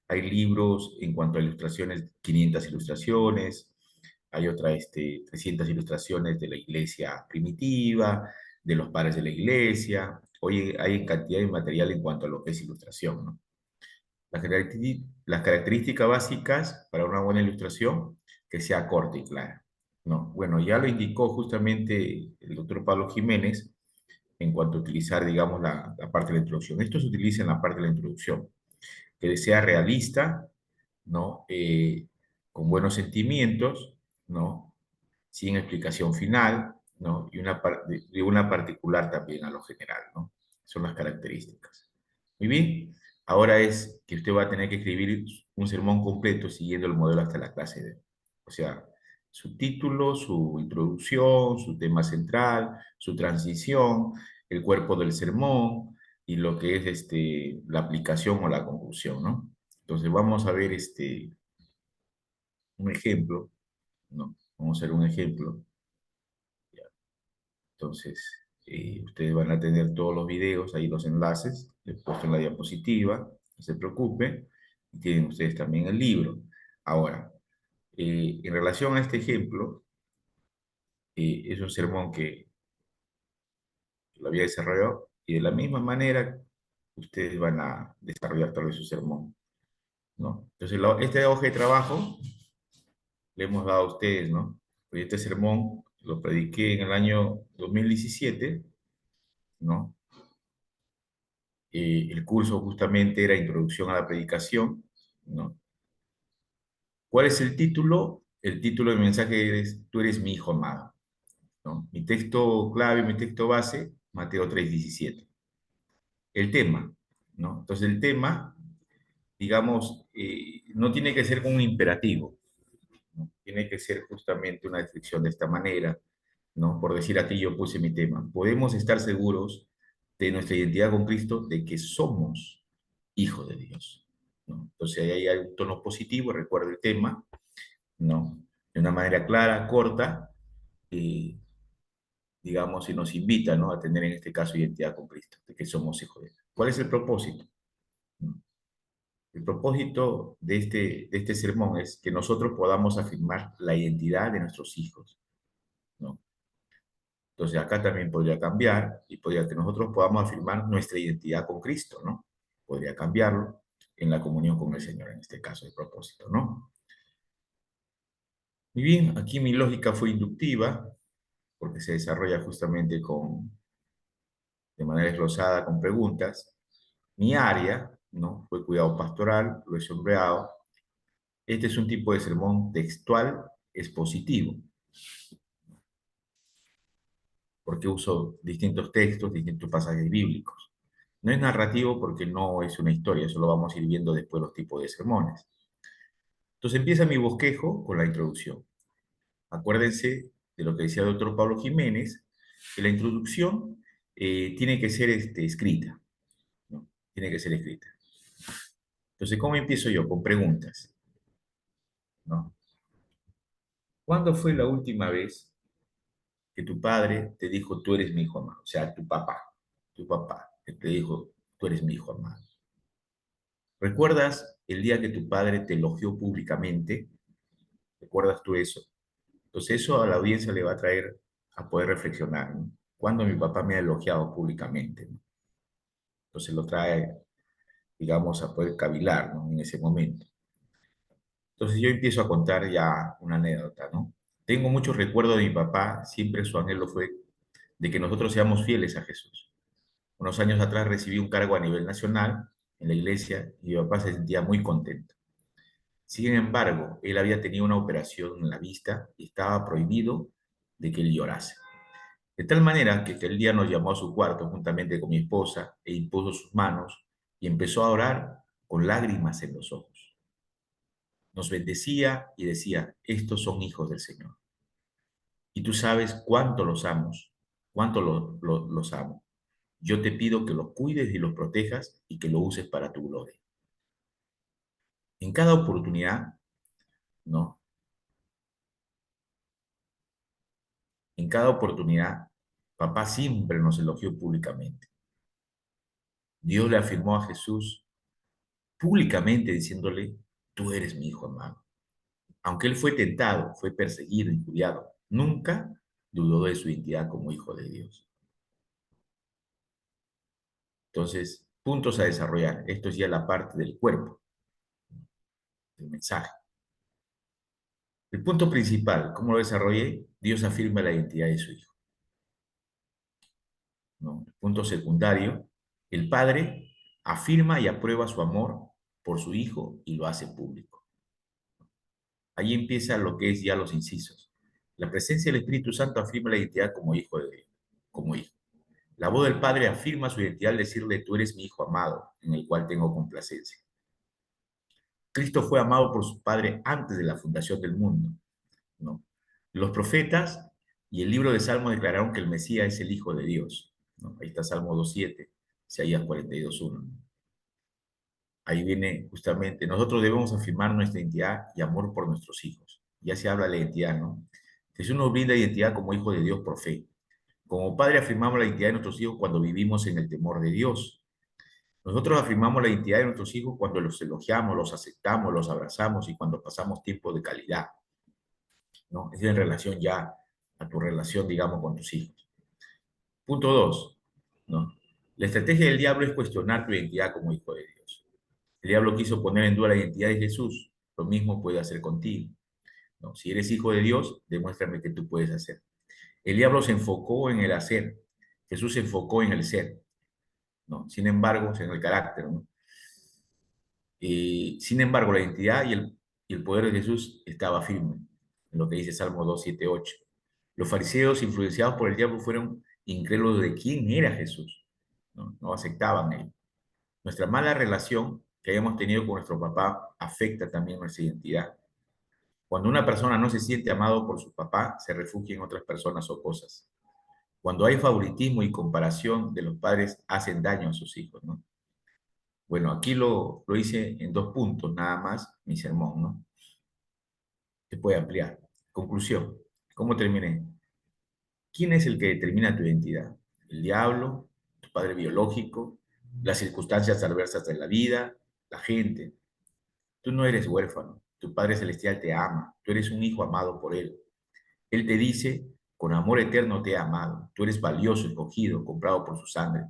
hay libros en cuanto a ilustraciones, 500 ilustraciones, hay otras 300 ilustraciones de la iglesia primitiva, de los padres de la iglesia. Hoy hay cantidad de material en cuanto a lo que es ilustración, ¿no? Las características básicas para una buena ilustración, que sea corta y clara, ¿no? Bueno, ya lo indicó justamente el doctor Pablo Jiménez en cuanto a utilizar, digamos, la parte de la introducción. Esto se utiliza en la parte de la introducción, que sea realista, ¿no? Con buenos sentimientos, ¿no? Sin explicación final, ¿no? Y una particular también a lo general, ¿no? Son las características. Muy bien. Ahora es que usted va a tener que escribir un sermón completo siguiendo el modelo hasta la clase D. O sea, su título, su introducción, su tema central, su transición, el cuerpo del sermón y lo que es la aplicación o la conclusión, ¿no? Entonces vamos a ver un ejemplo, ¿no? Vamos a hacer un ejemplo. Entonces, ustedes van a tener todos los videos, ahí los enlaces, les he puesto en la diapositiva, no se preocupen, y tienen ustedes también el libro. Ahora, en relación a este ejemplo, es un sermón que lo había desarrollado, y de la misma manera, ustedes van a desarrollar tal vez su sermón, ¿no? Entonces, esta hoja de trabajo le hemos dado a ustedes, ¿no? Pues este sermón lo prediqué en el año 2017, ¿no? El curso justamente era Introducción a la Predicación, ¿no? ¿Cuál es el título? El título del mensaje es Tú eres mi hijo amado, ¿no? Mi texto clave, mi texto base, Mateo 3:17. El tema, ¿no? Entonces el tema, digamos, no tiene que ser como un imperativo, ¿no? Tiene que ser justamente una descripción de esta manera, ¿no? Por decir aquí yo puse mi tema. Podemos estar seguros de nuestra identidad con Cristo, de que somos hijos de Dios, ¿no? Entonces ahí hay un tono positivo, recuerda el tema, ¿no? De una manera clara, corta, digamos, y nos invita, ¿no? A tener en este caso identidad con Cristo, de que somos hijos de Dios. ¿Cuál es el propósito? ¿No? El propósito de este sermón es que nosotros podamos afirmar la identidad de nuestros hijos, ¿no? Entonces acá también podría cambiar y podría que nosotros podamos afirmar nuestra identidad con Cristo, ¿no? Podría cambiarlo en la comunión con el Señor, en este caso, el propósito, ¿no? Muy bien, aquí mi lógica fue inductiva, porque se desarrolla justamente de manera esglosada con preguntas. Mi área, ¿no? Fue cuidado pastoral, lo he sombreado. Este es un tipo de sermón textual expositivo, porque uso distintos textos, distintos pasajes bíblicos. No es narrativo porque no es una historia, eso lo vamos a ir viendo después los tipos de sermones. Entonces empieza mi bosquejo con la introducción. Acuérdense de lo que decía el doctor Pablo Jiménez, que la introducción tiene que ser escrita, ¿no? Tiene que ser escrita. Entonces, ¿cómo empiezo yo? Con preguntas, ¿no? ¿Cuándo fue la última vez que tu padre te dijo, tú eres mi hijo amado? O sea, tu papá, que te dijo, tú eres mi hijo amado. ¿Recuerdas el día que tu padre te elogió públicamente? ¿Recuerdas tú eso? Entonces eso a la audiencia le va a traer a poder reflexionar, ¿no? ¿Cuándo mi papá me ha elogiado públicamente, ¿no? Entonces lo trae, digamos, a poder cavilar, ¿no? En ese momento. Entonces yo empiezo a contar ya una anécdota, ¿no? Tengo muchos recuerdos de mi papá, siempre su anhelo fue de que nosotros seamos fieles a Jesús. Unos años atrás recibí un cargo a nivel nacional en la iglesia y mi papá se sentía muy contento. Sin embargo, él había tenido una operación en la vista y estaba prohibido de que él llorase. De tal manera que aquel día nos llamó a su cuarto juntamente con mi esposa e impuso sus manos y empezó a orar con lágrimas en los ojos. Nos bendecía y decía, estos son hijos del Señor. Y tú sabes cuánto los amo, cuánto los amo. Yo te pido que los cuides y los protejas y que lo uses para tu gloria. En cada oportunidad, ¿no? En cada oportunidad, papá siempre nos elogió públicamente. Dios le afirmó a Jesús públicamente diciéndole, tú eres mi hijo amado. Aunque él fue tentado, fue perseguido, injuriado, nunca dudó de su identidad como hijo de Dios. Entonces, puntos a desarrollar. Esto es ya la parte del cuerpo, del mensaje. El punto principal, ¿cómo lo desarrollé? Dios afirma la identidad de su hijo, ¿no? El punto secundario, el padre afirma y aprueba su amor por su hijo y lo hace público. Ahí empieza lo que es ya los incisos. La presencia del Espíritu Santo afirma la identidad como hijo de Dios, como hijo. La voz del Padre afirma su identidad al decirle, tú eres mi hijo amado, en el cual tengo complacencia. Cristo fue amado por su Padre antes de la fundación del mundo, ¿no? Los profetas y el libro de Salmos declararon que el Mesías es el Hijo de Dios, ¿no? Ahí está Salmo 2.7, Isaías 42.1. Ahí viene justamente, nosotros debemos afirmar nuestra identidad y amor por nuestros hijos. Ya se habla de la identidad, ¿no? Jesús nos brinda identidad como hijo de Dios por fe. Como padre afirmamos la identidad de nuestros hijos cuando vivimos en el temor de Dios. Nosotros afirmamos la identidad de nuestros hijos cuando los elogiamos, los aceptamos, los abrazamos y cuando pasamos tiempo de calidad, ¿no? Es en relación ya a tu relación, digamos, con tus hijos. Punto 2, ¿no? La estrategia del diablo es cuestionar tu identidad como hijo de Dios. El diablo quiso poner en duda la identidad de Jesús. Lo mismo puede hacer contigo, ¿no? Si eres hijo de Dios, demuéstrame que tú puedes hacer. El diablo se enfocó en el hacer. Jesús se enfocó en el ser, ¿no? Sin embargo, en el carácter, ¿no? Sin embargo, la identidad y el poder de Jesús estaba firme, en lo que dice Salmo 2, 7, 8. Los fariseos, influenciados por el diablo, fueron incrédulos de quién era Jesús, ¿no? No aceptaban él. Nuestra mala relación que hayamos tenido con nuestro papá afecta también nuestra identidad. Cuando una persona no se siente amado por su papá, se refugia en otras personas o cosas. Cuando hay favoritismo y comparación de los padres, hacen daño a sus hijos, ¿no? Bueno, aquí lo hice en 2 puntos nada más, mi sermón, ¿no? Se puede ampliar. Conclusión. ¿Cómo terminé? ¿Quién es el que determina tu identidad? ¿El diablo? ¿Tu padre biológico? ¿Las circunstancias adversas de la vida? ¿La gente? Tú no eres huérfano. Tu Padre Celestial te ama. Tú eres un hijo amado por Él. Él te dice, con amor eterno te he amado. Tú eres valioso, escogido, comprado por su sangre.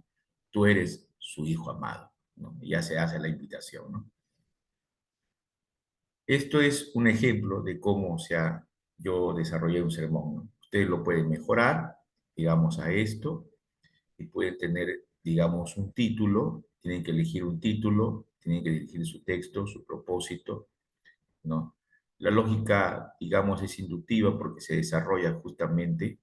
Tú eres su hijo amado, ¿no? Y ya se hace la invitación, ¿no? Esto es un ejemplo de cómo yo desarrollé un sermón, ¿no? Ustedes lo pueden mejorar, digamos, a esto, y pueden tener, digamos, un título, tienen que elegir un título, tienen que elegir su texto, su propósito, ¿no? La lógica, digamos, es inductiva porque se desarrolla justamente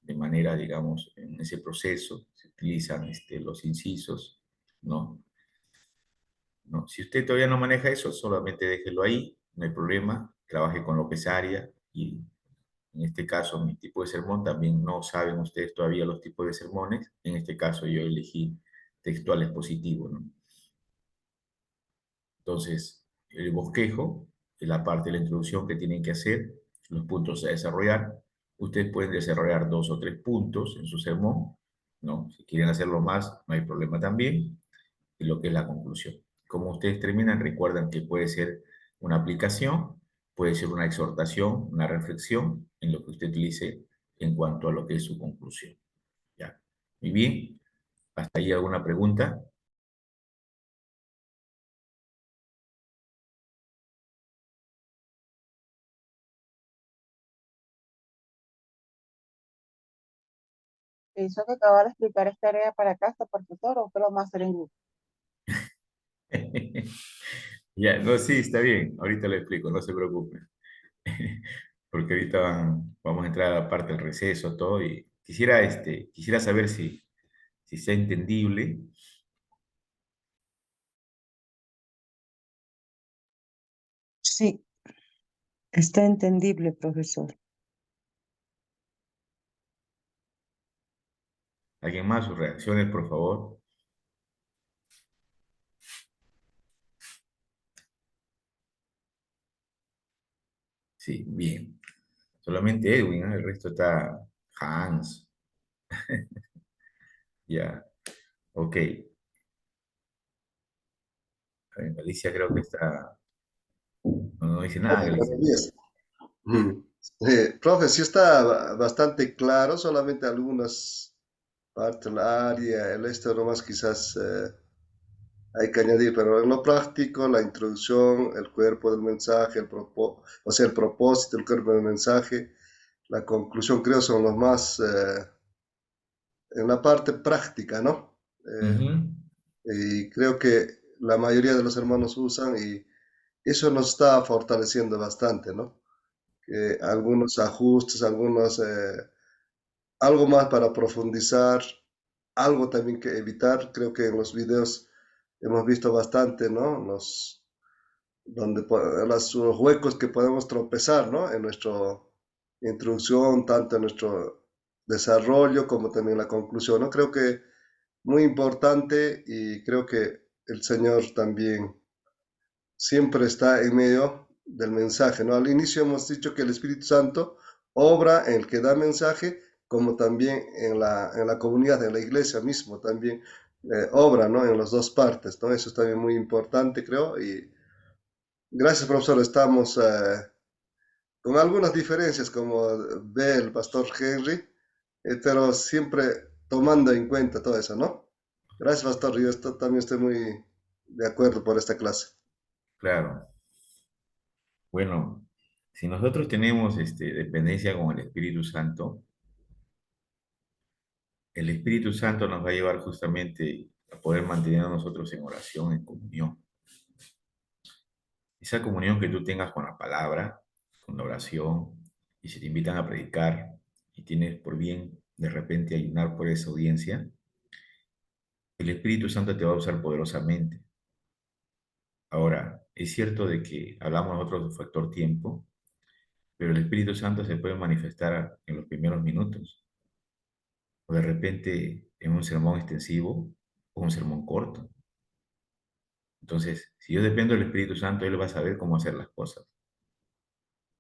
de manera, digamos, en ese proceso, se utilizan los incisos, ¿no? ¿No? Si usted todavía no maneja eso, solamente déjelo ahí, no hay problema, trabaje con López Arias y en este caso mi tipo de sermón, también no saben ustedes todavía los tipos de sermones, en este caso yo elegí textual expositivo, ¿no? Entonces, el bosquejo es la parte de la introducción que tienen que hacer, los puntos a desarrollar. Ustedes pueden desarrollar 2 o 3 puntos en su sermón, ¿no? Si quieren hacerlo más, no hay problema también. Y lo que es la conclusión. Como ustedes terminan, recuerdan que puede ser una aplicación, puede ser una exhortación, una reflexión en lo que usted utilice en cuanto a lo que es su conclusión. ¿Ya? Muy bien. ¿Hasta ahí alguna pregunta? Eso que acaba de explicar es tarea para casa, profesor, o que lo vamos a hacer en grupo. Ya, no, sí, está bien. Ahorita le explico, no se preocupe. Porque ahorita vamos a entrar a la parte del receso, todo, y quisiera saber si sea entendible. Sí, está entendible, profesor. ¿Alguien más? Sus reacciones, por favor. Sí, bien. Solamente Edwin, ¿no? El resto está Hans. Ya, ok. A ver, Alicia creo que está... No dice nada, Alicia. Buenos días. Profe, sí está bastante claro, solamente algunas partes, la área, el esto nomás quizás hay que añadir, pero en lo práctico, la introducción, el cuerpo del mensaje, o sea, el propósito, el cuerpo del mensaje, la conclusión creo son los más en la parte práctica, ¿no? Ujú. Y creo que la mayoría de los hermanos usan y eso nos está fortaleciendo bastante, ¿no? Algunos ajustes, algo más para profundizar, algo también que evitar. Creo que en los videos hemos visto bastante, ¿no? Los huecos que podemos tropezar, ¿no? En nuestra introducción, tanto en nuestro desarrollo como también la conclusión, ¿no? Creo que muy importante y creo que el Señor también siempre está en medio del mensaje, ¿no? Al inicio hemos dicho que el Espíritu Santo obra en el que da mensaje, como también en la comunidad, en la iglesia mismo, también obra, ¿no? En las 2 partes, ¿no? Eso es también muy importante, creo. Y gracias, profesor. Estamos con algunas diferencias, como ve el pastor Henry, pero siempre tomando en cuenta todo eso, ¿no? Gracias, pastor. Yo también estoy muy de acuerdo por esta clase. Claro. Bueno, si nosotros tenemos dependencia con el Espíritu Santo, el Espíritu Santo nos va a llevar justamente a poder mantener a nosotros en oración, en comunión. Esa comunión que tú tengas con la palabra, con la oración, y si te invitan a predicar y tienes por bien de repente ayunar por esa audiencia, el Espíritu Santo te va a usar poderosamente. Ahora, es cierto de que hablamos nosotros del factor tiempo, pero el Espíritu Santo se puede manifestar en los primeros minutos, o de repente en un sermón extensivo o un sermón corto. Entonces, si yo dependo del Espíritu Santo, Él va a saber cómo hacer las cosas,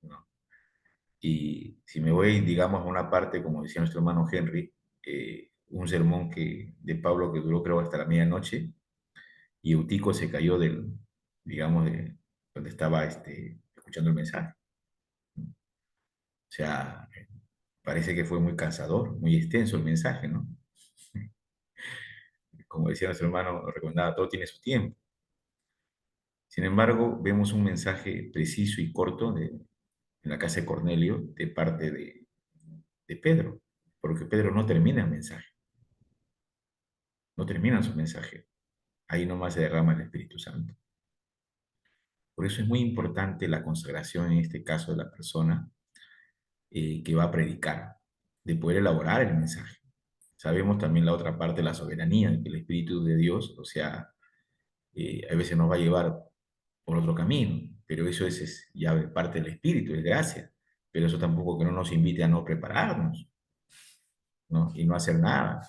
¿no? Y si me voy, digamos, a una parte, como decía nuestro hermano Henry, un sermón de Pablo que duró creo hasta la medianoche, y Eutico se cayó digamos, de donde estaba escuchando el mensaje. O sea, parece que fue muy cansador, muy extenso el mensaje, ¿no? Como decía nuestro hermano, recomendaba, todo tiene su tiempo. Sin embargo, vemos un mensaje preciso y corto en la casa de Cornelio de parte de Pedro, porque Pedro no termina el mensaje, no termina su mensaje. Ahí nomás se derrama el Espíritu Santo. Por eso es muy importante la consagración en este caso de la persona que va a predicar, de poder elaborar el mensaje. Sabemos también la otra parte, la soberanía, que el Espíritu de Dios, o sea, a veces nos va a llevar por otro camino, pero eso es ya parte del Espíritu, es gracia. Pero eso tampoco que no nos invite a no prepararnos, ¿no? Y no hacer nada.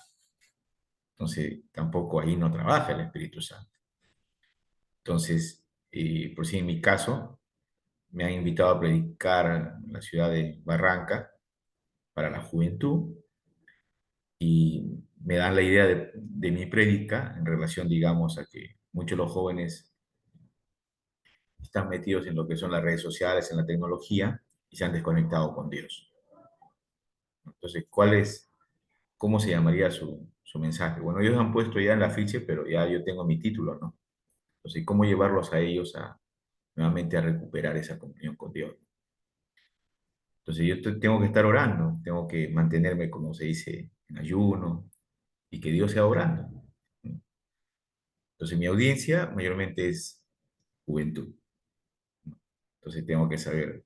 Entonces, tampoco ahí no trabaja el Espíritu Santo. Entonces, por si en mi caso, me han invitado a predicar en la ciudad de Barranca para la juventud y me dan la idea de mi prédica en relación, digamos, a que muchos de los jóvenes están metidos en lo que son las redes sociales, en la tecnología y se han desconectado con Dios. Entonces, cómo se llamaría su mensaje? Bueno, ellos han puesto ya en la afiche, pero ya yo tengo mi título, ¿no? Entonces, ¿cómo llevarlos a ellos nuevamente a recuperar esa comunión con Dios? Entonces, yo tengo que estar orando, tengo que mantenerme, como se dice, en ayuno y que Dios sea orando. Entonces, mi audiencia mayormente es juventud. Entonces, tengo que saber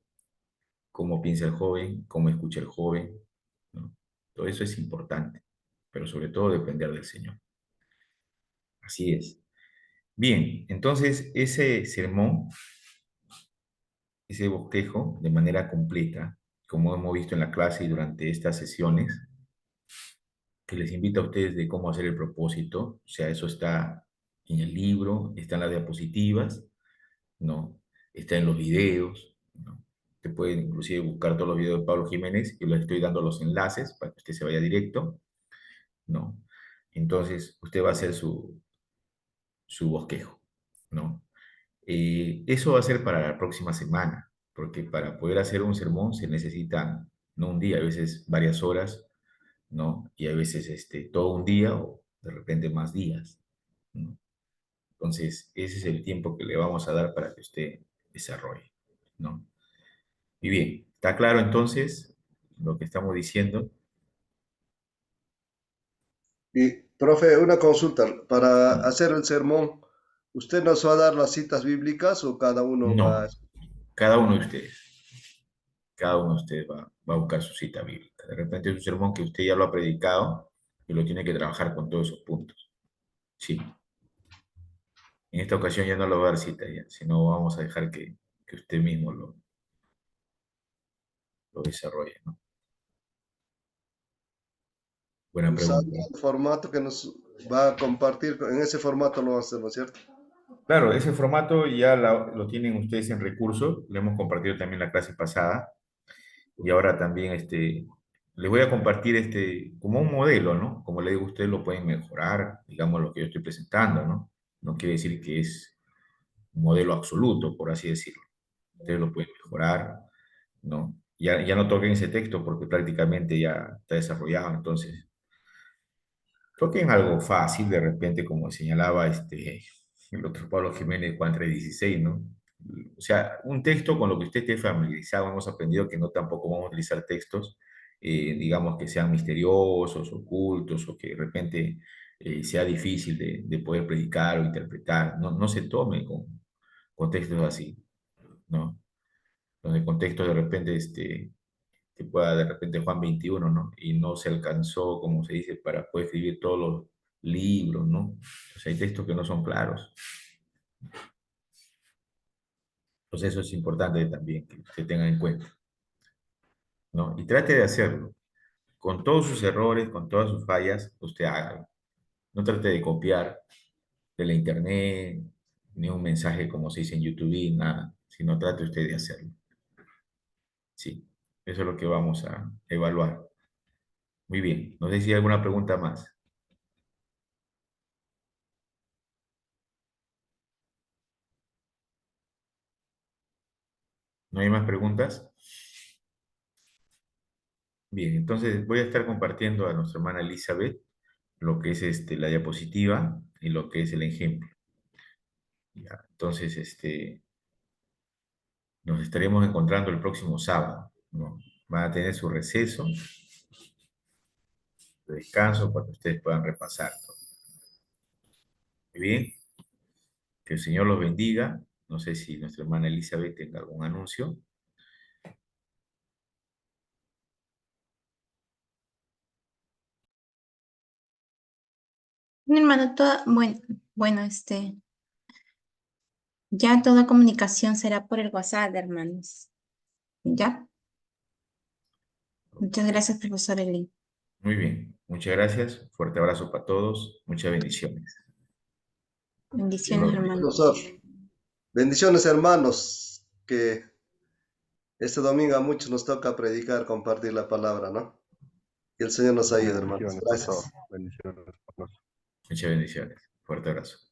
cómo piensa el joven, cómo escucha el joven, ¿no? Todo eso es importante, pero sobre todo depender del Señor. Así es. Bien, entonces ese sermón, ese bosquejo de manera completa, como hemos visto en la clase y durante estas sesiones, que les invito a ustedes de cómo hacer el propósito, o sea, eso está en el libro, está en las diapositivas, ¿no? Está en los videos, ¿no? Usted puede inclusive buscar todos los videos de Pablo Jiménez y les estoy dando los enlaces para que usted se vaya directo, ¿no? Entonces, usted va a hacer su bosquejo, ¿no? Eso va a ser para la próxima semana, porque para poder hacer un sermón se necesita no un día, a veces varias horas, ¿no? Y a veces todo un día o de repente más días, ¿no? Entonces, ese es el tiempo que le vamos a dar para que usted desarrolle, ¿no? Y bien, ¿está claro entonces lo que estamos diciendo? Y, profe, una consulta. Para hacer el sermón, ¿usted nos va a dar las citas bíblicas o cada uno va a... No, cada uno de ustedes. Cada uno de ustedes va a buscar su cita bíblica. De repente es un sermón que usted ya lo ha predicado y lo tiene que trabajar con todos esos puntos. Sí. En esta ocasión ya no lo va a dar cita, ya, sino vamos a dejar que usted mismo lo desarrolle, ¿no? Buena usando pregunta. el formato que nos va a compartir? En ese formato lo hacemos, ¿cierto? Claro, ese formato ya lo tienen ustedes en recursos, lo hemos compartido también la clase pasada, y ahora también les voy a compartir como un modelo, ¿no? Como le digo, ustedes lo pueden mejorar, digamos, lo que yo estoy presentando, ¿no? No quiere decir que es un modelo absoluto, por así decirlo. Ustedes lo pueden mejorar, ¿no? Ya no toquen ese texto porque prácticamente ya está desarrollado, entonces toquen algo fácil, de repente, como señalaba el otro Pablo Jiménez, Juan 3:16, ¿no? O sea, un texto con lo que usted esté familiarizado. Hemos aprendido que no tampoco vamos a utilizar textos, digamos, que sean misteriosos, ocultos, o que de repente sea difícil de poder predicar o interpretar. No, no se tome con textos así, ¿no? Donde con textos de repente que pueda de repente Juan 21, ¿no? Y no se alcanzó, como se dice, para poder escribir todos los libros, ¿no? Entonces hay textos que no son claros. Entonces eso es importante también que usted tenga en cuenta, ¿no? Y trate de hacerlo. Con todos sus errores, con todas sus fallas, usted hágalo. No trate de copiar de la internet, ni un mensaje como se dice en YouTube, nada, sino trate usted de hacerlo. Sí, eso es lo que vamos a evaluar. Muy bien, no sé si hay alguna pregunta más. ¿No hay más preguntas? Bien, entonces voy a estar compartiendo a nuestra hermana Elizabeth lo que es la diapositiva y lo que es el ejemplo. Ya, entonces, nos estaremos encontrando el próximo sábado, ¿no? Van a tener su receso, de descanso, para que ustedes puedan repasar todo. Muy bien, que el Señor los bendiga. No sé si nuestra hermana Elizabeth tenga algún anuncio. Mi hermano, bueno, ya toda comunicación será por el WhatsApp, hermanos. ¿Ya? Muchas gracias, profesor Eli. Muy bien, muchas gracias. Fuerte abrazo para todos. Muchas bendiciones. Bendiciones, hermanos. Profesor, bendiciones, hermanos, que este domingo a muchos nos toca predicar, compartir la palabra, ¿no? Que el Señor nos ayude, hermanos. Bendiciones, Gracias. pastor. Bendiciones, hermanos. Muchas bendiciones. Fuerte abrazo.